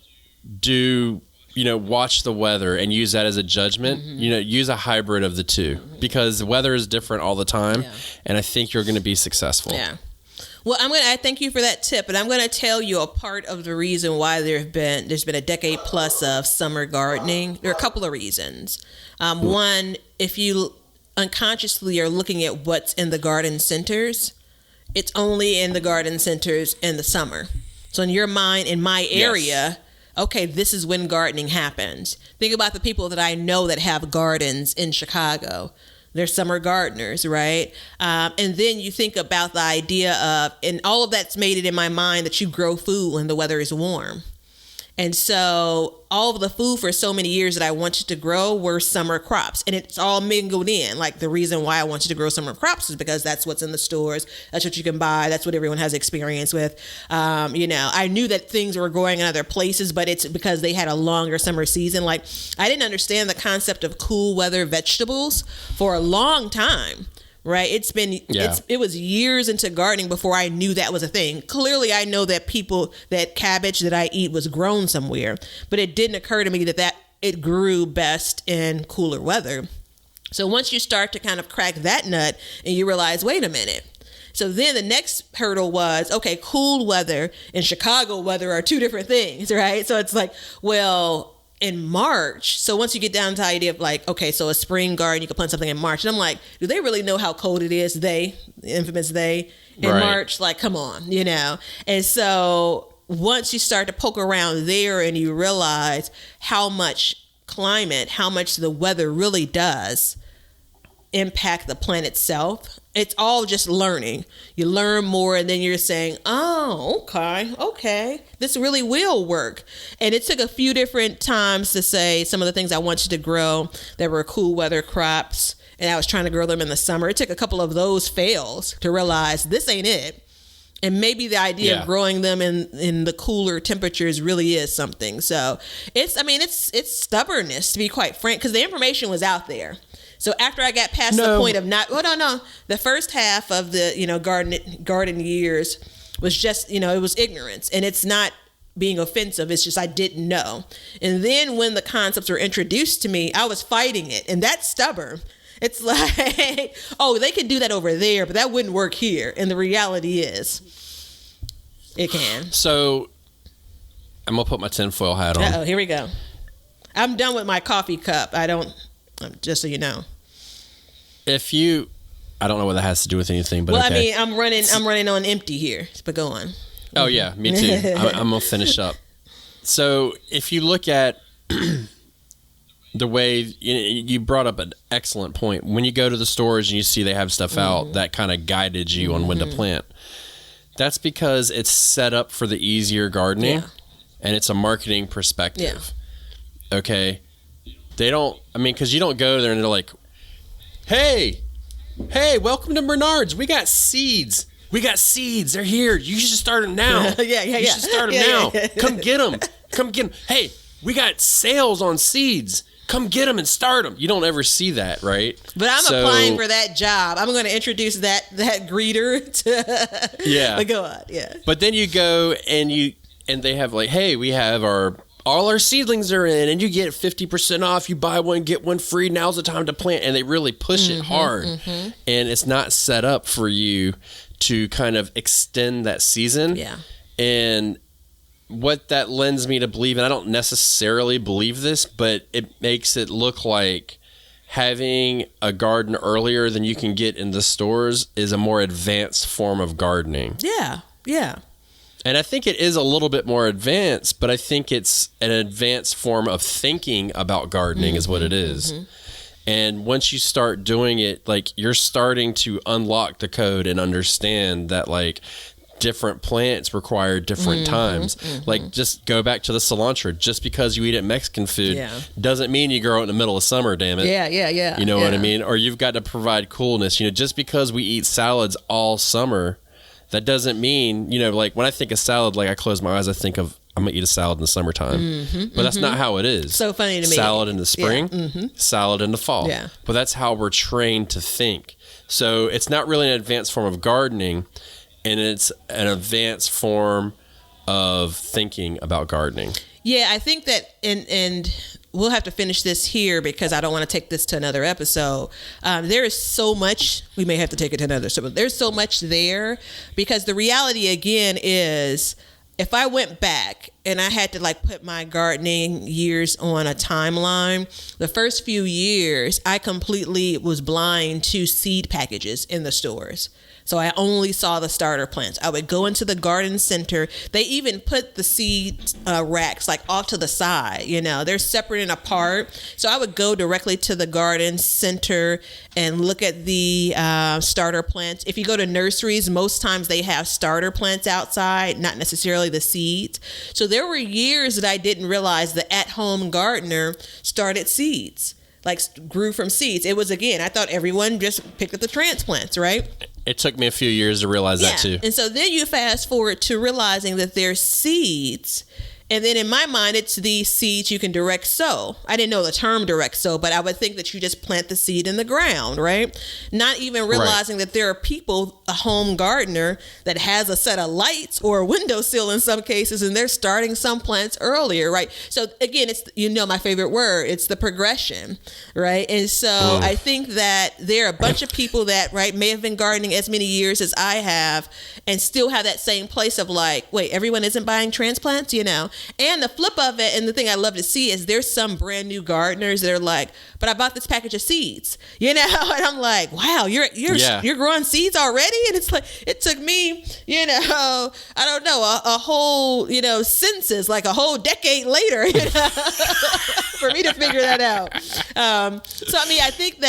watch the weather and use that as a judgment. You know, use a hybrid of the two because the weather is different all the time. And I think you're going to be successful. Yeah. Well, I thank you for that tip, and I'm going to tell you a part of the reason why there's been a decade plus of summer gardening. There are a couple of reasons. One, if you unconsciously are looking at what's in the garden centers, it's only in the garden centers in the summer. So in your mind, in my area, okay, this is when gardening happens. Think about the people that I know that have gardens in Chicago. They're summer gardeners, right? And then you think about the idea of, and all of that's made it in my mind that you grow food when the weather is warm. And so all of the food for so many years that I wanted to grow were summer crops, and it's all mingled in. Like, the reason why I wanted to grow summer crops is because that's what's in the stores. That's what you can buy. That's what everyone has experience with. I knew that things were growing in other places, but it's because they had a longer summer season. Like, I didn't understand the concept of cool weather vegetables for a long time. Right. It was years into gardening before I knew that was a thing. Clearly, I know that that cabbage that I eat was grown somewhere, but it didn't occur to me that it grew best in cooler weather. So once you start to kind of crack that nut and you realize, wait a minute. So then the next hurdle was, okay, cool weather and Chicago weather are two different things, right? So it's like, well, in March, so once you get down to the idea of like, okay, so a spring garden, you can plant something in March. And I'm like, do they really know how cold it is? The infamous they, in March, like, come on, And so once you start to poke around there and you realize how much the weather really does impact the plant itself, it's all just learning. You learn more, and then you're saying, oh, okay, this really will work. And it took a few different times to say some of the things I wanted to grow that were cool weather crops, and I was trying to grow them in the summer. It took a couple of those fails to realize this ain't it. And maybe the idea of growing them in the cooler temperatures really is something. So it's stubbornness, to be quite frank, because the information was out there. So after I got past the point of the first half of the garden years was just, it was ignorance, and it's not being offensive. It's just, I didn't know. And then when the concepts were introduced to me, I was fighting it, and that's stubborn. It's like, oh, they can do that over there, but that wouldn't work here. And the reality is it can. So I'm going to put my tinfoil hat on. Uh-oh, here we go. I'm done with my coffee cup. Just so you know. I don't know what that has to do with anything, but okay. I mean, I'm running on empty here, but go on. Oh yeah, me too. I'm gonna finish up. So if you look at the way you brought up an excellent point, when you go to the stores and you see they have stuff out that kind of guided you on when to plant, that's because it's set up for the easier gardening, and it's a marketing perspective. Yeah. Okay, because you don't go there and they're like, Hey, welcome to Bernard's. We got seeds. They're here. You should start them now. You should start them now. Come get them. Hey, we got sales on seeds. Come get them and start them. You don't ever see that, right? But I'm applying for that job. I'm going to introduce that greeter to. Yeah. But go on. Yeah. But then you go and they have like, hey, we have all our seedlings are in, and you get 50% off. You buy one, get one free. Now's the time to plant. And they really push it hard. And it's not set up for you to kind of extend that season. Yeah. And what that lends me to believe, and I don't necessarily believe this, but it makes it look like having a garden earlier than you can get in the stores is a more advanced form of gardening. Yeah. Yeah. And I think it is a little bit more advanced, but I think it's an advanced form of thinking about gardening is what it is. And once you start doing it, like, you're starting to unlock the code and understand that, like, different plants require different times. Like, just go back to the cilantro. Just because you eat it Mexican food doesn't mean you grow it in the middle of summer, damn it. Yeah. You know what I mean? Or you've got to provide coolness. Just because we eat salads all summer, that doesn't mean, like, when I think of salad, like, I close my eyes, I think of, I'm going to eat a salad in the summertime. But that's not how it is. So funny to me. Salad in the spring, salad in the fall. Yeah. But that's how we're trained to think. So it's not really an advanced form of gardening, and it's an advanced form of thinking about gardening. Yeah, I think that, and we'll have to finish this here because I don't want to take this to another episode. There is so much, we may have to take it to another episode, but there's so much there, because the reality again is, if I went back and I had to like put my gardening years on a timeline, the first few years I completely was blind to seed packages in the stores. So I only saw the starter plants. I would go into the garden center. They even put the seed racks like off to the side, they're separate and apart. So I would go directly to the garden center and look at the starter plants. If you go to nurseries, most times they have starter plants outside, not necessarily the seeds. So there were years that I didn't realize the at-home gardener started seeds, like grew from seeds. It was, again, I thought everyone just picked up the transplants, right? It took me a few years to realize that too. And so then you fast forward to realizing that there's seeds. And then in my mind, it's the seeds you can direct sow. I didn't know the term direct sow, but I would think that you just plant the seed in the ground, right? Not even realizing that there are people, a home gardener that has a set of lights or a windowsill in some cases, and they're starting some plants earlier, right? So again, it's, my favorite word, it's the progression, right? And so I think that there are a bunch of people that, right, may have been gardening as many years as I have and still have that same place of like, wait, everyone isn't buying transplants, And the flip of it, and the thing I love to see is there's some brand new gardeners that are like, but I bought this package of seeds, and I'm like, wow, you're growing seeds already? And it's like, it took me, I don't know, a whole, census, like a whole decade later, for me to figure that out. So, I mean, I think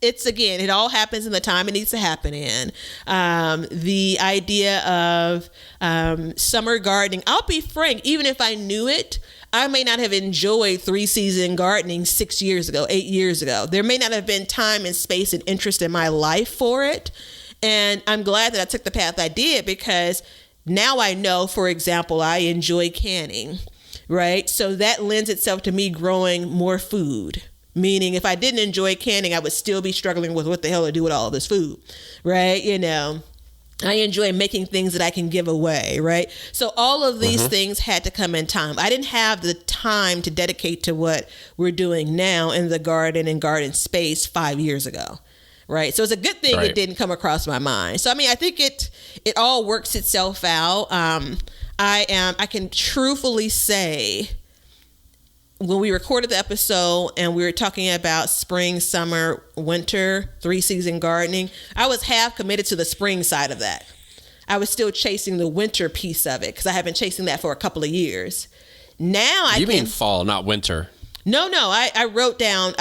it's, again, it all happens in the time it needs to happen in. The idea of summer gardening, I'll be frank, even if I knew it, I may not have enjoyed 3-season gardening 6 years ago, 8 years ago. There may not have been time and space and interest in my life for it. And I'm glad that I took the path I did, because now I know, for example, I enjoy canning, right? So that lends itself to me growing more food. Meaning if I didn't enjoy canning, I would still be struggling with what the hell to do with all this food, right? I enjoy making things that I can give away, right? So all of these things had to come in time. I didn't have the time to dedicate to what we're doing now in the garden and garden space 5 years ago, right? So it's a good thing it didn't come across my mind. So, I mean, I think it all works itself out. I can truthfully say, when we recorded the episode and we were talking about spring, summer, winter, 3-season gardening, I was half committed to the spring side of that. I was still chasing the winter piece of it because I have been chasing that for a couple of years. Now I mean fall, not winter. No, I wrote down,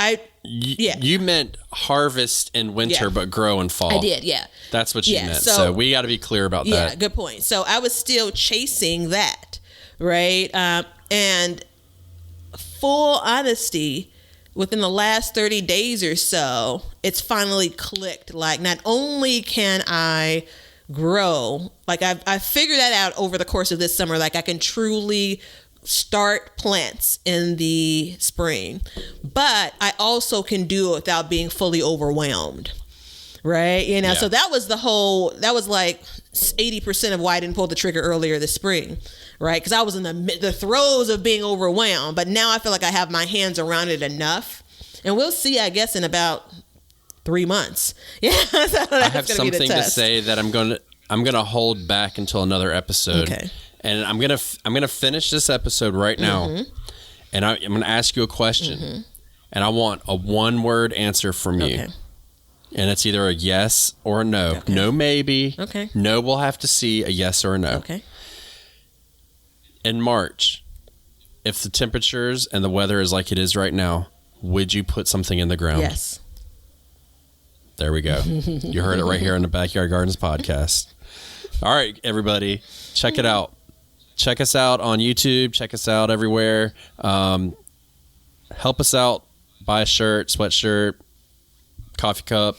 You meant harvest in winter, but grow in fall. I did, yeah. That's what you meant. So we got to be clear about that. Yeah, good point. So I was still chasing that, right? And full honesty, within the last 30 days or so, it's finally clicked. Like, not only can I grow, like I figured that out over the course of this summer, like I can truly start plants in the spring, but I also can do it without being fully overwhelmed. Right. So that was like 80% of why I didn't pull the trigger earlier this spring. Right. Because I was in the throes of being overwhelmed. But now I feel like I have my hands around it enough. And we'll see, I guess, in about 3 months. Yeah. I have something to say that I'm going to hold back until another episode. Okay. And I'm going to finish this episode right now. And I'm going to ask you a question. And I want a 1-word answer from you. Okay. And it's either a yes or a no. Okay. No, maybe. Okay. No, we'll have to see. A yes or a no. Okay. In March, if the temperatures and the weather is like it is right now, would you put something in the ground? Yes. There we go. You heard it right here on the Backyard Gardens podcast. All right, everybody, check it out. Check us out on YouTube. Check us out everywhere. Help us out. Buy a shirt, sweatshirt, coffee cup,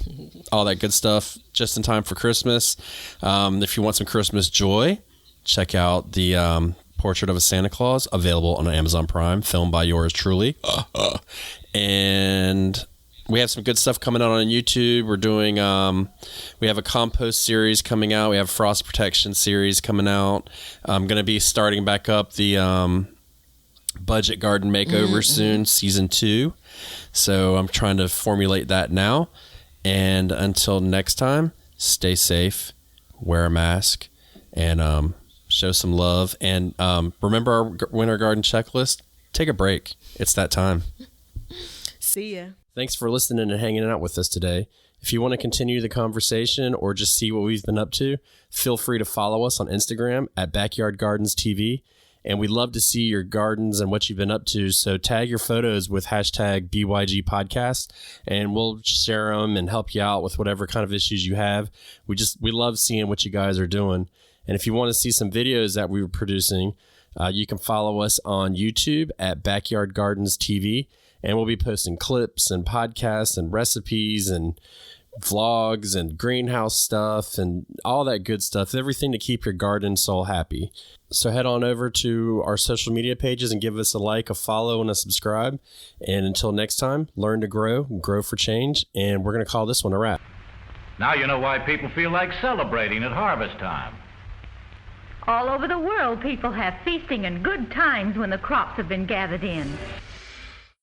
all that good stuff, just in time for Christmas. If you want some Christmas joy, check out the Portrait of a Santa Claus, available on Amazon Prime, filmed by yours truly. And we have some good stuff coming out on YouTube. We're doing, we have a compost series coming out. We have frost protection series coming out. I'm going to be starting back up the budget garden makeover soon, season 2. So I'm trying to formulate that now. And until next time, stay safe, wear a mask, and show some love. And remember our winter garden checklist? Take a break. It's that time. See ya. Thanks for listening and hanging out with us today. If you want to continue the conversation or just see what we've been up to, feel free to follow us on Instagram at Backyard Gardens TV. And we'd love to see your gardens and what you've been up to. So tag your photos with hashtag BYG Podcast, and we'll share them and help you out with whatever kind of issues you have. We love seeing what you guys are doing. And if you want to see some videos that we were producing, you can follow us on YouTube at Backyard Gardens TV. And we'll be posting clips and podcasts and recipes and vlogs and greenhouse stuff and all that good stuff, everything to keep your garden soul happy. So head on over to our social media pages and give us a like, a follow, and a subscribe. And until next time, learn to grow for change. And we're going to call this one a wrap. Now you know why people feel like celebrating at harvest time. All over the world, people have feasting and good times when the crops have been gathered in.